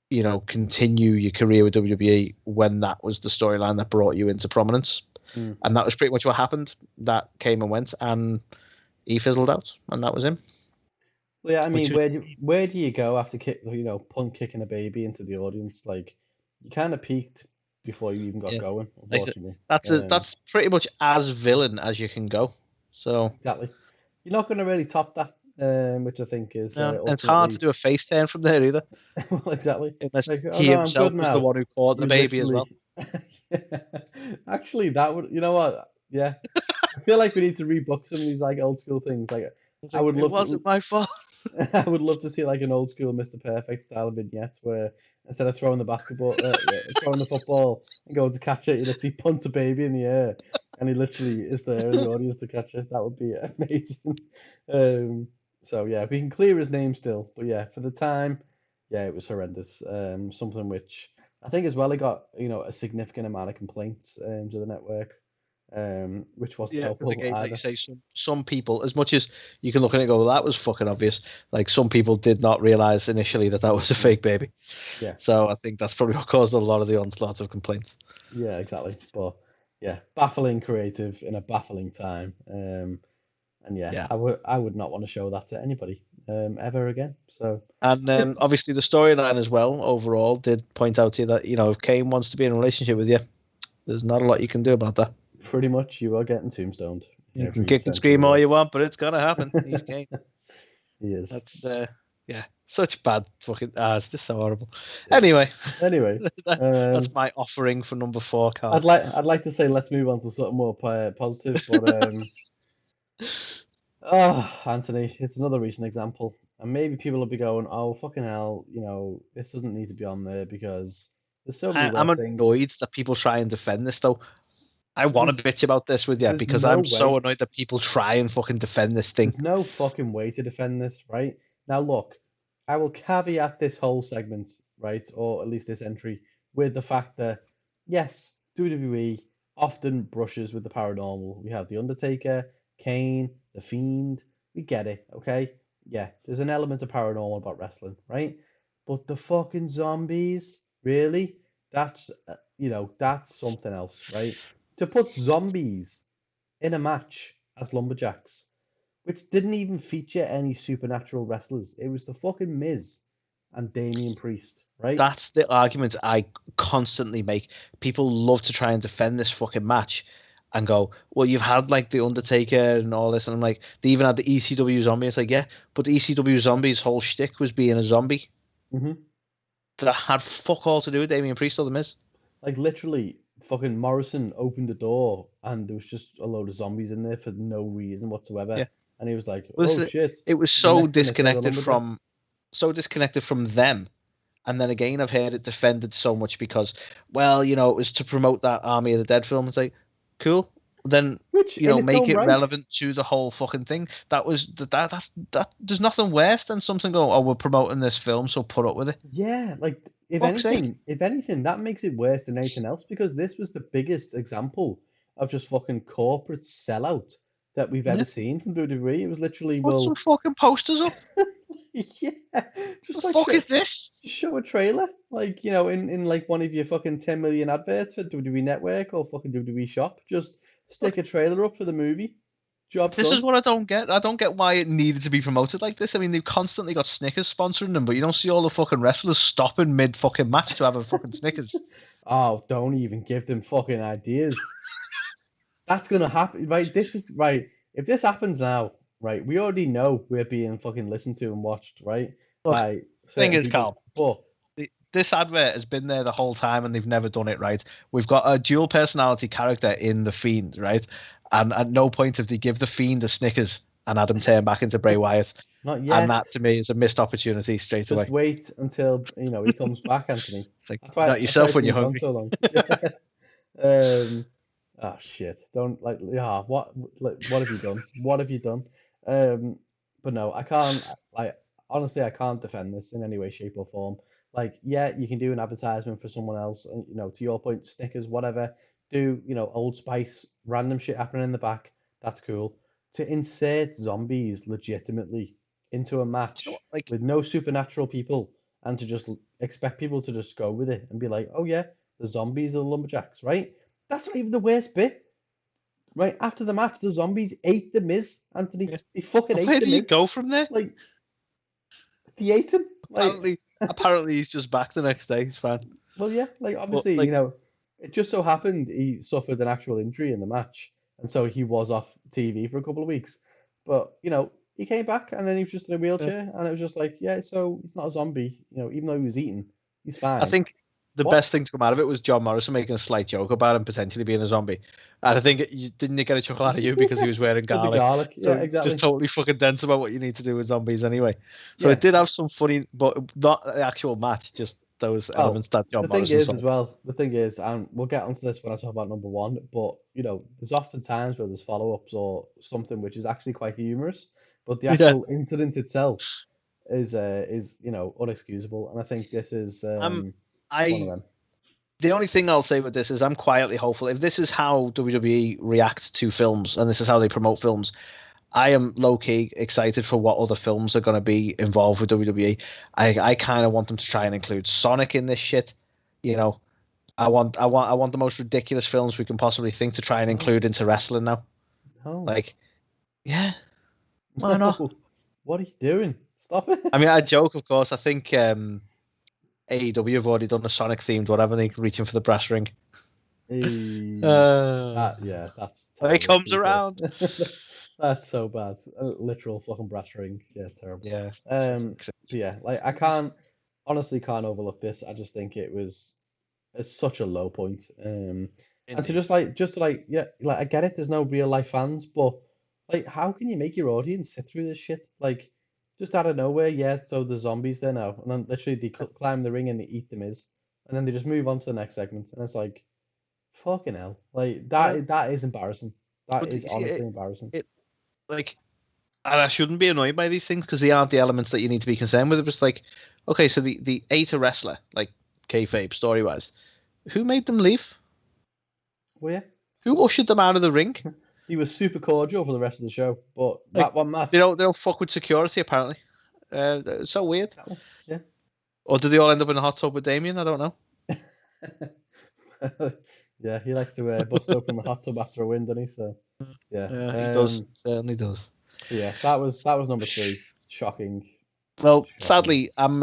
you know, continue your career with WWE when that was the storyline that brought you into prominence, and that was pretty much what happened. That came and went, and he fizzled out, and that was him. Well, yeah, I mean, where do you go after punt kicking a baby into the audience? Like, you kind of peaked before you even got going. Unfortunately, that's pretty much as villain as you can go. So exactly, you're not going to really top that, which I think is. And it's hard to do a face turn from there either. Well, exactly. Unless he himself was the one who caught the baby as well. Yeah. Actually, that would. You know what? Yeah, I feel like we need to rebook some of these like old school things. Like, I would love. It wasn't my fault. I would love to see like an old school Mr. Perfect style vignette where instead of throwing the throwing the football and going to catch it, you literally punt a baby in the air, and he literally is there in the audience to catch it. That would be amazing. So yeah, we can clear his name still, but yeah, for the time, yeah, it was horrendous. Something which I think as well, it got a significant amount of complaints to the network. Which wasn't helpful again, either. like you say, some people, as much as you can look at it and go, well, that was fucking obvious. Like some people did not realize initially that was a fake baby. Yeah. So I think that's probably what caused a lot of the onslaught of complaints. Yeah, exactly. But yeah, baffling creative in a baffling time. And yeah, I would not want to show that to anybody ever again. So and obviously the storyline as well overall did point out to you that if Kane wants to be in a relationship with you, there's not a lot you can do about that. Pretty much, you are getting tombstoned. You can kick and scream all you want, but it's gonna happen. He's Kane. He is. That's such bad fucking. It's just so horrible. Yeah. Anyway, that's my offering for number 4. Carl. I'd like to say let's move on to something more positive, but Oh, Anthony, it's another recent example. And maybe people will be going, oh, fucking hell, this doesn't need to be on there because there's so many I'm worse things. annoyed that people try and defend this though. I want There's to bitch about this with you there's because no I'm so way. annoyed that people try and fucking defend this thing. There's no fucking way to defend this, right? Now, look, I will caveat this whole segment, right, or at least this entry, with the fact that, yes, WWE often brushes with the paranormal. We have The Undertaker, Kane, The Fiend. We get it, okay? Yeah, there's an element of paranormal about wrestling, right? But the fucking zombies, really? That's something else, right? To put zombies in a match as lumberjacks which didn't even feature any supernatural wrestlers. It was the fucking Miz and Damian Priest, right? That's the argument I constantly make. People love to try and defend this fucking match and go, well, you've had like the Undertaker and all this, and I'm like, they even had the ECW zombie. It's like, yeah, but the ECW zombie's whole shtick was being a zombie hmm that had fuck all to do with Damian Priest or the Miz. Like literally, fucking Morrison opened the door and there was just a load of zombies in there for no reason whatsoever. Yeah, And he was like, was "Oh it? shit, It was the next minute they're the lumberjacks." so disconnected from them. And then again, I've heard it defended so much because, well, it was to promote that Army of the Dead film. It's like, cool. Then, Which, in its make own it right, relevant to the whole fucking thing. That. There's nothing worse than something going, oh, we're promoting this film, so put up with it. yeah, like Fuck's sake. if anything, that makes it worse than anything else because this was the biggest example of just fucking corporate sellout that we've ever Yeah. seen from WWE. It was literally, Put some well, fucking posters up. yeah, The just like fuck is this? show a trailer, like in like one of your fucking 10 million adverts for WWE Network or fucking WWE Shop. Just stick Look, a trailer up for the movie. Job this is done. what I don't get. I don't get why it needed to be promoted like this. I mean, they've constantly got Snickers sponsoring them, but you don't see all the fucking wrestlers stopping mid fucking match to have a fucking Snickers. Oh, don't even give them fucking ideas. That's gonna happen, right? This is right. If this happens now, right, we already know we're being fucking listened to and watched, right, Look, by thing certain is, people. Carl, But this advert has been there the whole time and they've never done it right. We've got a dual personality character in the Fiend, right? And at no point have they give the Fiend a Snickers and had him turn back into Bray Wyatt. not And yet. that to me is a missed opportunity straight Just away. wait until he comes back, Anthony. It's like That's you're why not that's why yourself it's when you're been gone hungry. so long. Yeah. Um, oh shit! Don't like yeah. What have you done? What have you done? Um, but no, I can't. Like honestly, I can't defend this in any way, shape, or form. Like, yeah, you can do an advertisement for someone else, and to your point, Snickers, whatever. Do Old Spice, random shit happening in the back. That's cool. To insert zombies legitimately into a You know what? match Like, with no supernatural people, and to just expect people to just go with it and be like, oh yeah, the zombies are the lumberjacks, right? That's not even the worst bit. Right after the match, the zombies ate the Miz, Anthony. yeah. They fucking ate Where the do you Miz. go from there? Like they ate him. Like, Apparently, he's just back the next day. He's fine. well, yeah. Like But obviously, like, it just so happened he suffered an actual injury in the match, and so he was off TV for a couple of weeks. But he came back, and then he was just in a uh, wheelchair, and it was just like, yeah. So he's not a zombie. Even though he was eaten, he's I fine. think the What? best thing to come out of it was John Morrison making a slight joke about him potentially being a zombie. And I think you didn't get a chuckle out of you because he was wearing With the garlic. garlic. Yeah, So just exactly. totally fucking dense about what you need to do with zombies anyway. So it Yeah. did have some funny, but not the actual match, just those Well, elements that John the thing Morrison is, saw. as well, the thing is, and we'll get onto this when I talk about number one, but there's often times where there's follow-ups or something which is actually quite humorous, but the Yeah. actual incident itself is unexcusable, and I think this is Um, one of I them. the only thing I'll say with this is I'm quietly hopeful. If this is how WWE react to films and this is how they promote films, I am low key excited for what other films are going to be involved with WWE. I kind of want them to try and include Sonic in this shit. You know, I want the most ridiculous films we can possibly think to try and No, include into wrestling now. no, Like, yeah, why not? no. What are you doing? Stop it. I mean, I joke, of course. I think AEW have already done a Sonic themed whatever. They reaching for the brass ring. Eh, Uh, yeah, that's it terrible, to comes be fair. around. That's so bad. A literal fucking brass ring. Yeah, terrible. Yeah, Um, fucking cringe. but yeah, like I can't honestly can't overlook this. I just think it's such a low point. And to Indeed. just to like yeah, like I get it. There's no real life fans, but Like, how can you make your audience sit through this shit? Like, just out of nowhere, yeah, so the zombies there now. And then literally they climb the ring and they eat the Miz. And then they just move on to the next segment. And it's like, fucking hell. Like, I know, that is embarrassing. That but is you see, honestly embarrassing. it like, and I shouldn't be annoyed by these things because they aren't the elements that you need to be concerned with. It was like, okay, so the A2 wrestler, like kayfabe story wise, who made them leave? Well, yeah, Who ushered them out of the ring? he was super cordial for the rest of the show. But Like, that one match, they don't fuck with security apparently. It's so weird. that one, yeah. Or did they all end up in a hot tub with Damien? I don't know. Yeah, he likes to bust open the hot tub after a win, doesn't he? So, yeah. Yeah, he does. Certainly does. So yeah, that was number three. Shocking, Well, shocking. sadly, I'm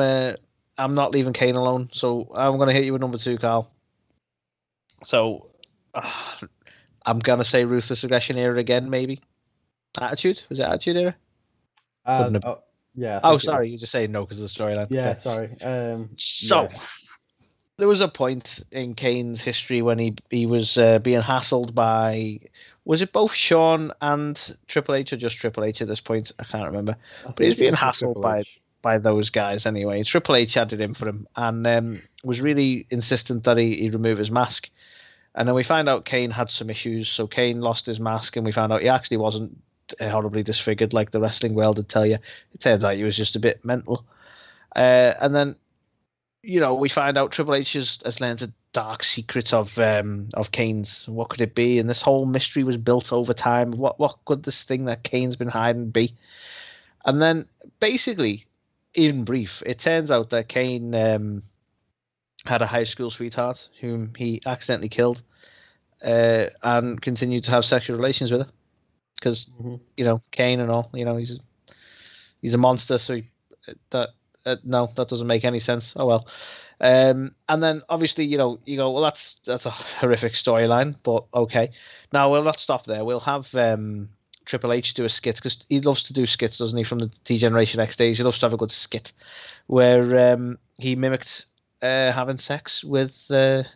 not leaving Kane alone, so I'm gonna hit you with number two, Carl. So I'm gonna say ruthless aggression era again, maybe. Attitude? Was it attitude era? Couldn't have. Oh, yeah, I Oh, think it was. sorry, you're just saying no because of the storyline. Yeah, Okay. sorry. So Yeah. there was a point in Kane's history when he was being hassled by, was it both Shawn and Triple H or just Triple H at this point? I can't remember. I But he was think it being was just hassled Triple H. by those guys anyway. Triple H had it in for him and was really insistent that he remove his mask. And then we find out Kane had some issues, so Kane lost his mask, and we found out he actually wasn't horribly disfigured like the wrestling world would tell you. It turns out he was just a bit mental. And then we find out Triple H has learned a dark secret of Kane's. What could it be? And this whole mystery was built over time. What could this thing that Kane's been hiding be? And then basically, in brief, it turns out that Kane had a high school sweetheart whom he accidentally killed, and continued to have sexual relations with her because Hmm. Kane and all. He's a monster. So that no, that doesn't make any sense. Oh well. And then obviously, you go, well, that's a horrific storyline, but okay. Now we'll not stop there. We'll have Triple H do a skit because he loves to do skits, doesn't he? From the T Generation X days, he loves to have a good skit where he mimicked having sex with and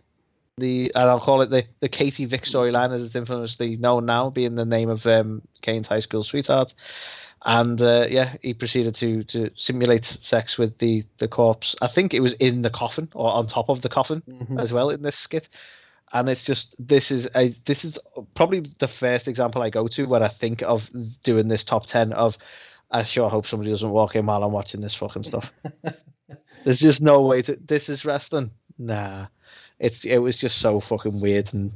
I'll call it the Katie Vick storyline as it's infamously known now, being the name of Kane's high school sweetheart. And he proceeded to simulate sex with the corpse. I think it was in the coffin or on top of the coffin Hmm. as well in this skit. And it's just this is probably the first example I go to when I think of doing this top 10 of. I sure hope somebody doesn't walk in while I'm watching this fucking stuff. There's just no way to. This is wrestling. Nah, it was just so fucking weird and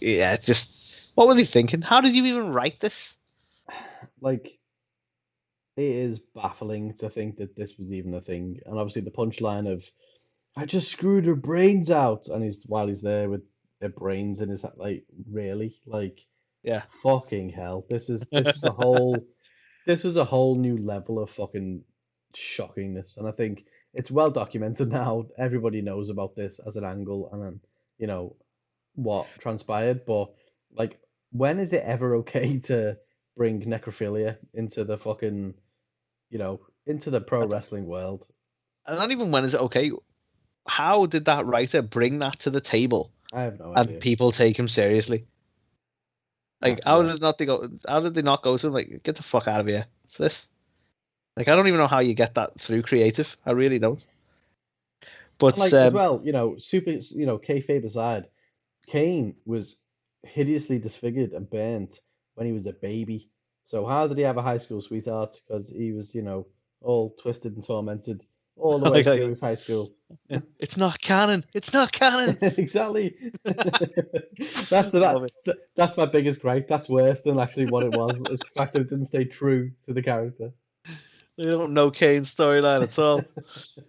yeah, just what were they thinking? How did you even write this? Like, it is baffling to think that this was even a thing. And obviously the punchline of I just screwed her brains out, and while he's there with her brains in his like, really, like, Yeah, fucking hell. This was a whole new level of fucking shockingness, and I think it's well documented now. Everybody knows about this as an angle, and then you know what transpired. But like, when is it ever okay to bring necrophilia into the fucking into the pro wrestling world? and not even when is it okay. How did that writer bring that to the table I have no and idea. people take him seriously? Like, Yeah. How did they not go to him? Like, get the fuck out of here. It's this. Like, I don't even know how you get that through creative. I really don't. And But like as well, super, kayfabe aside, Kane was hideously disfigured and burnt when he was a baby. So how did he have a high school sweetheart? Because he was, all twisted and tormented all the way like, through his high school. it's not canon. It's not canon. Exactly. Love it. That's my biggest gripe. That's worse than actually what it was. It's the fact that it didn't stay true to the character. They don't know Kane's storyline at all.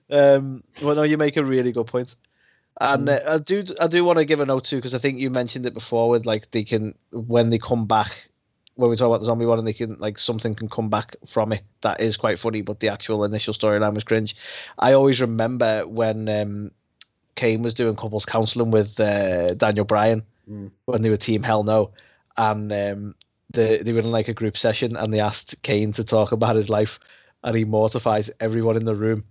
Well, no, you make a really good point. And Mm. I do want to give a note too because I think you mentioned it before with like they can when they come back when we talk about the zombie one and they can like something can come back from it that is quite funny but the actual initial storyline was cringe. I always remember when Kane was doing couples counselling with Daniel Bryan Mm. when they were Team Hell No, and they were in like a group session and they asked Kane to talk about his life and he mortifies everyone in the room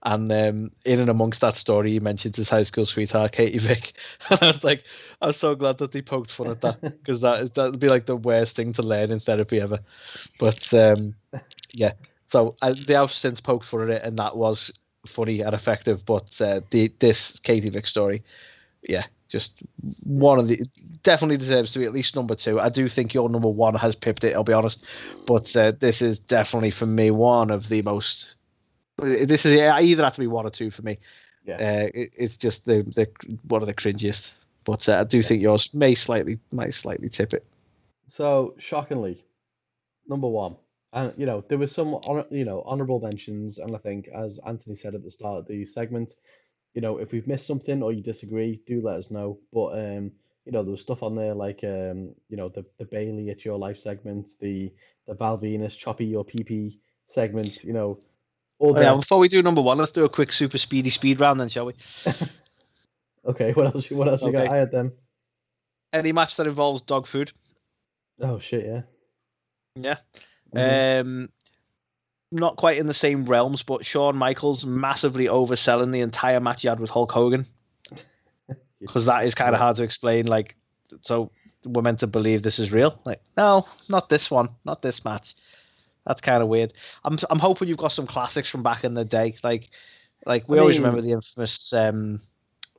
And in and amongst that story, he mentioned his high school sweetheart, Katie Vick. And I was like, I'm so glad that they poked fun at that, because that'd be like the worst thing to learn in therapy ever. But yeah, so they have since poked fun at it, and that was funny and effective. But this Katie Vick story, yeah, just one of the definitely deserves to be at least number two. I do think your number one has pipped it, I'll be honest, but this is definitely for me one of the most. This is either have to be one or two for me. Yeah. It's just the one of the cringiest. But I do think yours may slightly tip it. So shockingly, number one, and there was some honorable mentions, and I think as Anthony said at the start of the segment, if we've missed something or you disagree, do let us know. But there was stuff on there like the Bailey It's Your Life segment, the Val Venus Choppy Your PP segment, Oh yeah, other. before we do number one, let's do a quick super speedy speed round then, shall we? Okay, what else you got? Okay. I had them. Any match that involves dog food. Oh shit, yeah. Yeah. Hmm. Not quite in the same realms, but Shawn Michaels massively overselling the entire match he had with Hulk Hogan, because that is kind of Yeah. hard to explain. Like, so we're meant to believe this is real. Like, no, not this one, not this match. That's kind of weird. I'm hoping you've got some classics from back in the day. Like I we always remember mean, the infamous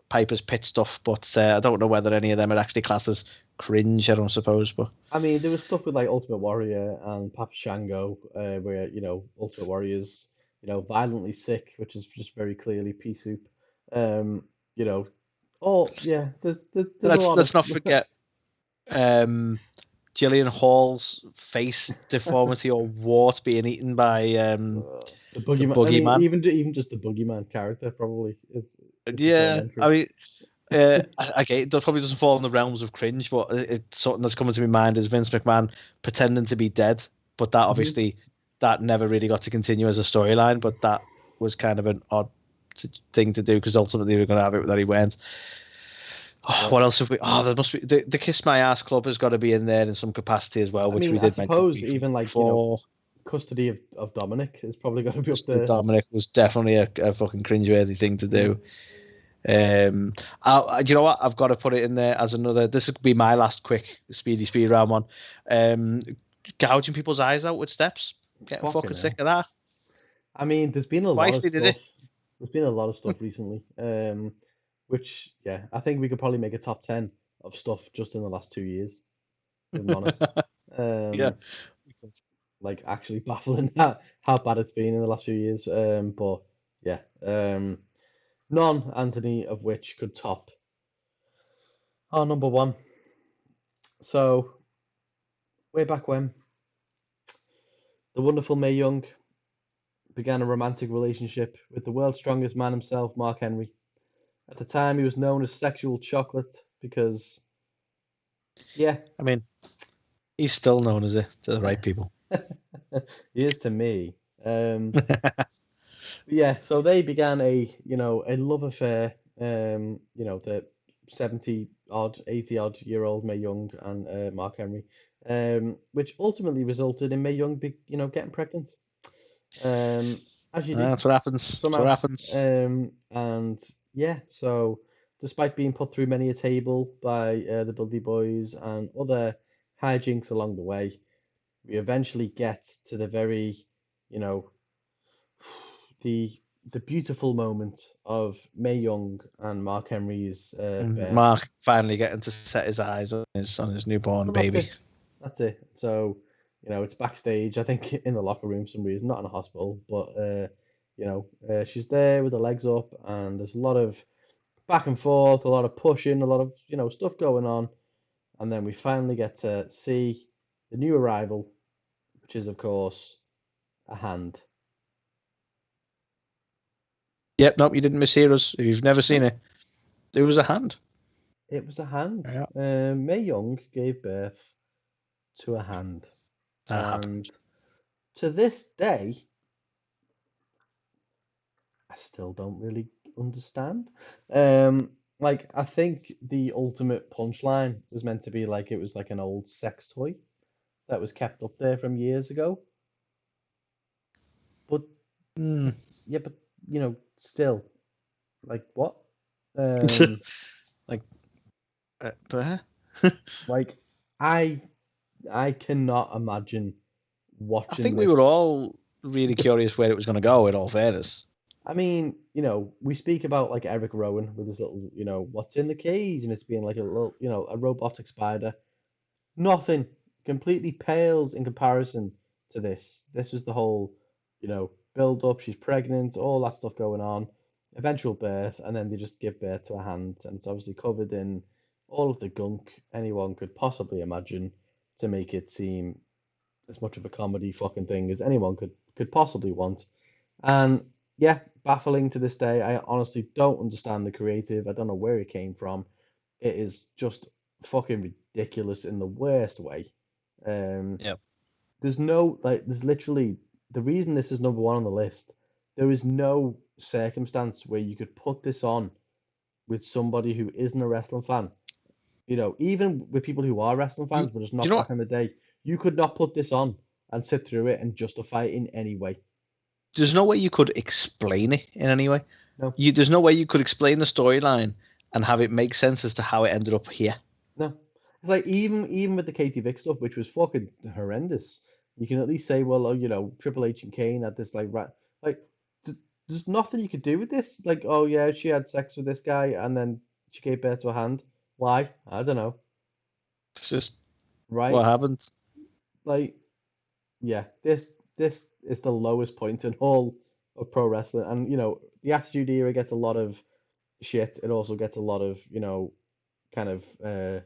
Piper's Pit stuff, but I don't know whether any of them are actually classed as cringe. I don't suppose, but there was stuff with like Ultimate Warrior and Papa Shango, where Ultimate Warrior's violently sick, which is just very clearly pea soup. Um, you know, oh yeah, there's a lot of let's not forget Gillian Hall's face deformity or wart being eaten by the the boogeyman. I mean, boogeyman. even just the boogeyman character probably is it's its own Yeah, I entry. mean, okay, it probably doesn't fall in the realms of cringe, but it's something that's coming to my mind is Vince McMahon pretending to be dead, but that Hmm. obviously that never really got to continue as a storyline, but that was kind of an odd thing to do because ultimately we were going to have it that he went. Oh, Yeah. what else have we? Oh, there must be the Kiss My Ass Club has got to be in there in some capacity as well, I which mean, we I did mention suppose briefly even like before. custody of Dominic is probably going to be up Custody there. Dominic was definitely a fucking cringeworthy thing to Mm. do. You know what? I've got to put it in there as another. This would be my last quick speedy speed round one. Um, Gouging people's eyes out with steps. Getting Fucking fucking sick hell. of that. I mean, there's been a lot Twice of they did it. stuff. There's been a lot of stuff recently. Which yeah, I think we could probably make a top 10 of stuff just in the last 2 years, if I'm honest. Yeah. Um, like actually baffling how bad it's been in the last few years. But yeah, none, Anthony, of which could top our number one. So way back when, the wonderful Mae Young began a romantic relationship with the world's strongest man himself, Mark Henry. At the time, he was known as Sexual Chocolate because, yeah, I mean, he's still known as it to the right people. he is to me. Yeah, so they began a love affair. The 70 odd, 80 odd year old Mae Young and Mark Henry, which ultimately resulted in Mae Young, getting pregnant. Um, as you do That's what happens. That's what somehow. happens. And yeah, so despite being put through many a table by the Dudley Boys and other hijinks along the way, we eventually get to the very, you know, the the beautiful moment of Mae Young and Mark Henry's And birth. Mark finally getting to set his eyes on his newborn Well, that's baby. it. That's it. So, it's backstage, I think in the locker room for some reason, not in a hospital, but she's there with her legs up, and there's a lot of back and forth, a lot of pushing, a lot of stuff going on, and then we finally get to see the new arrival, which is of course a hand. Yep, nope, you didn't mishear us. If you've never seen No, it, it was a hand. it was a hand. Yeah, Mae Young gave birth to a hand, that happened. and to this day, I still don't really understand. Like I think the ultimate punchline was meant to be like it was like an old sex toy that was kept up there from years ago. But Hmm. yeah, but still, like what? Um, like, but like I I cannot imagine I watching think we were this. all really curious where it was going to go. In all fairness, I mean, we speak about like Eric Rowan with his little, what's in the cage, and it's being like a little, a robotic spider. Nothing completely pales in comparison to this. This was the whole, build up. She's pregnant, all that stuff going on, eventual birth, and then they just give birth to a hand, and it's obviously covered in all of the gunk anyone could possibly imagine to make it seem as much of a comedy fucking thing as anyone could possibly want. And yeah, baffling to this day. I honestly don't understand the creative. I don't know where it came from. It is just fucking ridiculous in the worst way. Um, yeah. there's no like, there's literally the reason this is number one on the list. There is no circumstance where you could put this on with somebody who isn't a wrestling fan. Even with people who are wrestling You, fans, but just you not know, back what? in the day, you could not put this on and sit through it and justify it in any way. There's no way you could explain it in any way. No, There's no way you could explain the storyline and have it make sense as to how it ended up here. no. It's like even with the Katie Vick stuff, which was fucking horrendous. You can at least say, well, oh, Triple H and Kane had this like there's nothing you could do with this. Like, oh yeah, she had sex with this guy and then she gave birth to a hand. Why? I don't know. It's just what Right? happened. Like, yeah, this is the lowest point in all of pro wrestling, and the Attitude Era gets a lot of shit. It also gets a lot of kind of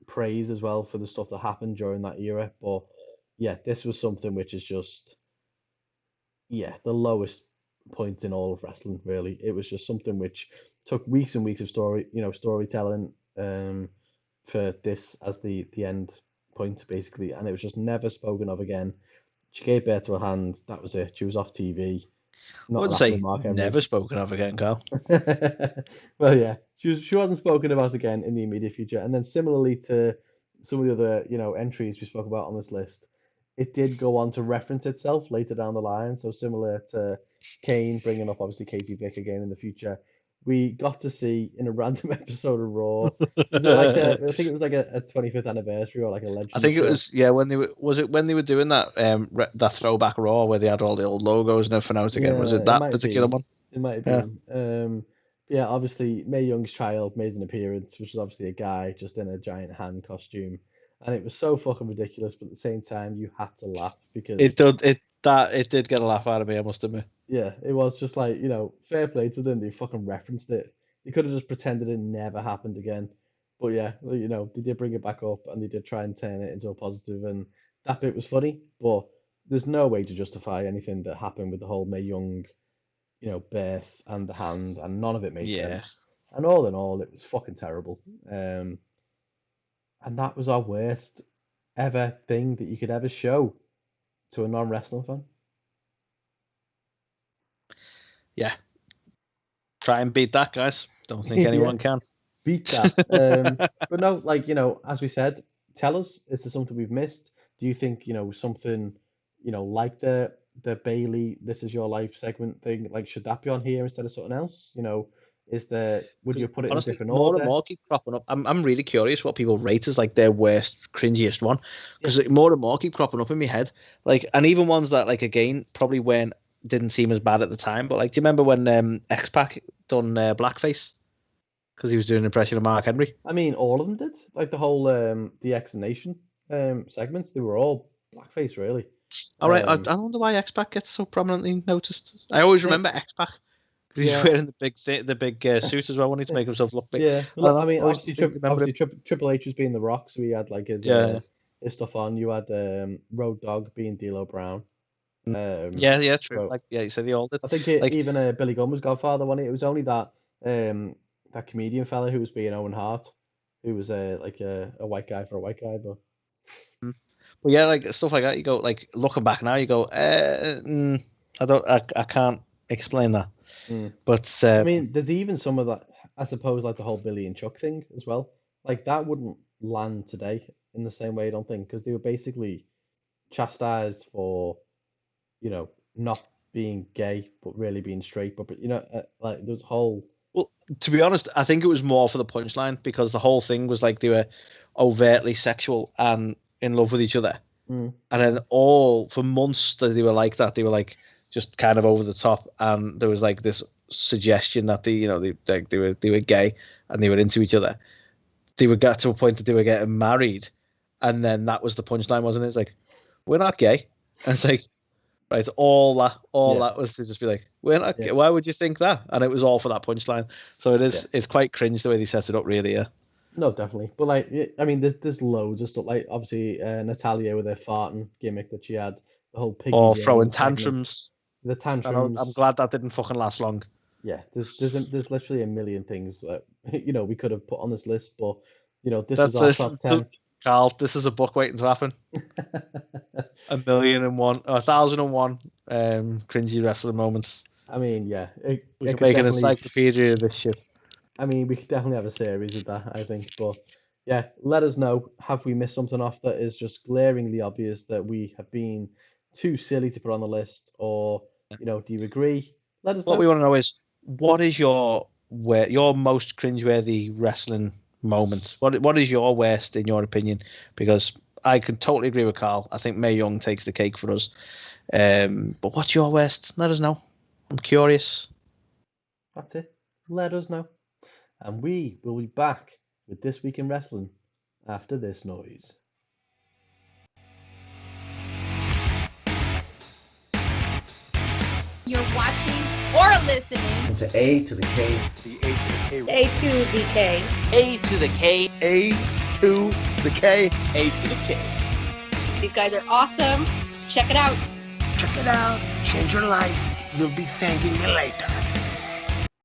praise as well for the stuff that happened during that era. But yeah, this was something which is just the lowest point in all of wrestling. Really, it was just something which took weeks and weeks of storytelling for this as the end point basically, and it was just never spoken of again. She gave birth to a hand. That was it. She was off TV. I Not wouldn't happening, say Mark Henry. never spoken of again, Carl. Well, yeah, she wasn't spoken about again in the immediate future. And then similarly to some of the other entries we spoke about on this list, it did go on to reference itself later down the line. So similar to Kane bringing up obviously Katie Vick again in the future, we got to see in a random episode of Raw. Was it like I think it was like a 25th anniversary or like a I Legends think it show. was when they were was it when they were doing that throwback Raw where they had all the old logos and everything out again? Was Yeah, it it that might have particular been. one? It might have Yeah. been. Yeah, obviously, Mae Young's child made an appearance, which is obviously a guy just in a giant hand costume, and it was so fucking ridiculous. But at the same time, you had to laugh It because, did it did get a laugh out of me, I must admit. yeah, it was just like fair play to them. They fucking referenced it. They could have just pretended it never happened again. But yeah, they did bring it back up, and they did try and turn it into a positive, and that bit was funny. But there's no way to justify anything that happened with the whole Mae Young birth and the hand, and none of it made Yeah. sense. And all in all, it was fucking terrible. And that was our worst ever thing that you could ever show to a non-wrestling fan. Yeah. Try and beat that, guys. Don't think Yeah, anyone can. beat that. But no, like as we said, tell us, is there something we've missed? Do you think something like the Bailey "This Is Your Life" segment thing, like should that be on here instead of something else? Would you Because have put it in a honestly, different more and order? more keep cropping up. I'm really curious what people rate as like their worst, cringiest one. Yeah, Because more and more keep cropping up in my head. Like, and even ones that like again probably weren't didn't seem as bad at the time. But like, do you remember when X Pac done blackface because he was doing an impression of Mark Henry? I mean, all of them did. Like the whole the X Nation segments, they were all blackface, really. All right, Um, I wonder why X Pac gets so prominently noticed. I always eh, remember X Pac because he's yeah, wearing the big suit as well, wanting to make himself look big. yeah. I don't Well, I know. mean, Always obviously, remember him. Triple H was being The Rock, so he had like Yeah. his stuff on. You had Road Dogg being D'Lo Brown. Yeah, yeah, true. So Like, yeah, you said they all did. I think Like, even Billy Gunn was Godfather, wasn't it? It was only that comedian fella who was being Owen Hart, who was like a white guy for a white guy, but. but yeah, like stuff like that. You go like looking back now, you go, I can't explain that. Mm. But I mean, there's even some of that, I suppose, like the whole Billy and Chuck thing as well. Like that wouldn't land today in the same way, I don't think, because they were basically chastised for, not being gay but really being straight. But you know, like there's a whole. Well, to be honest, I think it was more for the punchline because the whole thing was like they were overtly sexual and in love with each other. Mm, And then all for months that they were like that, they were like just kind of over the top, and there was like this suggestion that they were gay and they were into each other. They would get to a point that they were getting married, and then that was the punchline, wasn't it? It's like, we're not gay. And it's like, right, all yeah, that was to just be like, we're not yeah, gay. Why would you think that? And it was all for that punchline. So yeah. it's quite cringe the way they set it up, really. Yeah. No, definitely. But like, I mean, there's loads of stuff. Like obviously, Natalia with her farting gimmick that she had, the whole piggy Or earring throwing segment, tantrums. the I know, I'm tantrums. glad that didn't fucking last long. Yeah, there's literally a million things that we could have put on this list, but this was That's our it. top 10. Carl, this is a book waiting to happen. 1,000,001, 1,001 cringy wrestling moments. I mean, yeah, We it can could make an definitely. encyclopedia of this shit. I mean, we could definitely have a series with that, I think. But yeah, let us know. Have we missed something off that is just glaringly obvious that we have been too silly to put on the list, or do you agree? Let us What know. we want to know is what is your most cringeworthy wrestling moment? What is your worst in your opinion? Because I can totally agree with Carl. I think Mae Young takes the cake for us. But what's your worst? Let us know. I'm curious. That's it. Let us know. And we will be back with This Week in Wrestling after this noise. You're watching or listening to A to the K. The A to the K. A to the K. A to the K. A to the K. A to the K. These guys are awesome. Check it out. Check it out. Change your life. You'll be thanking me later.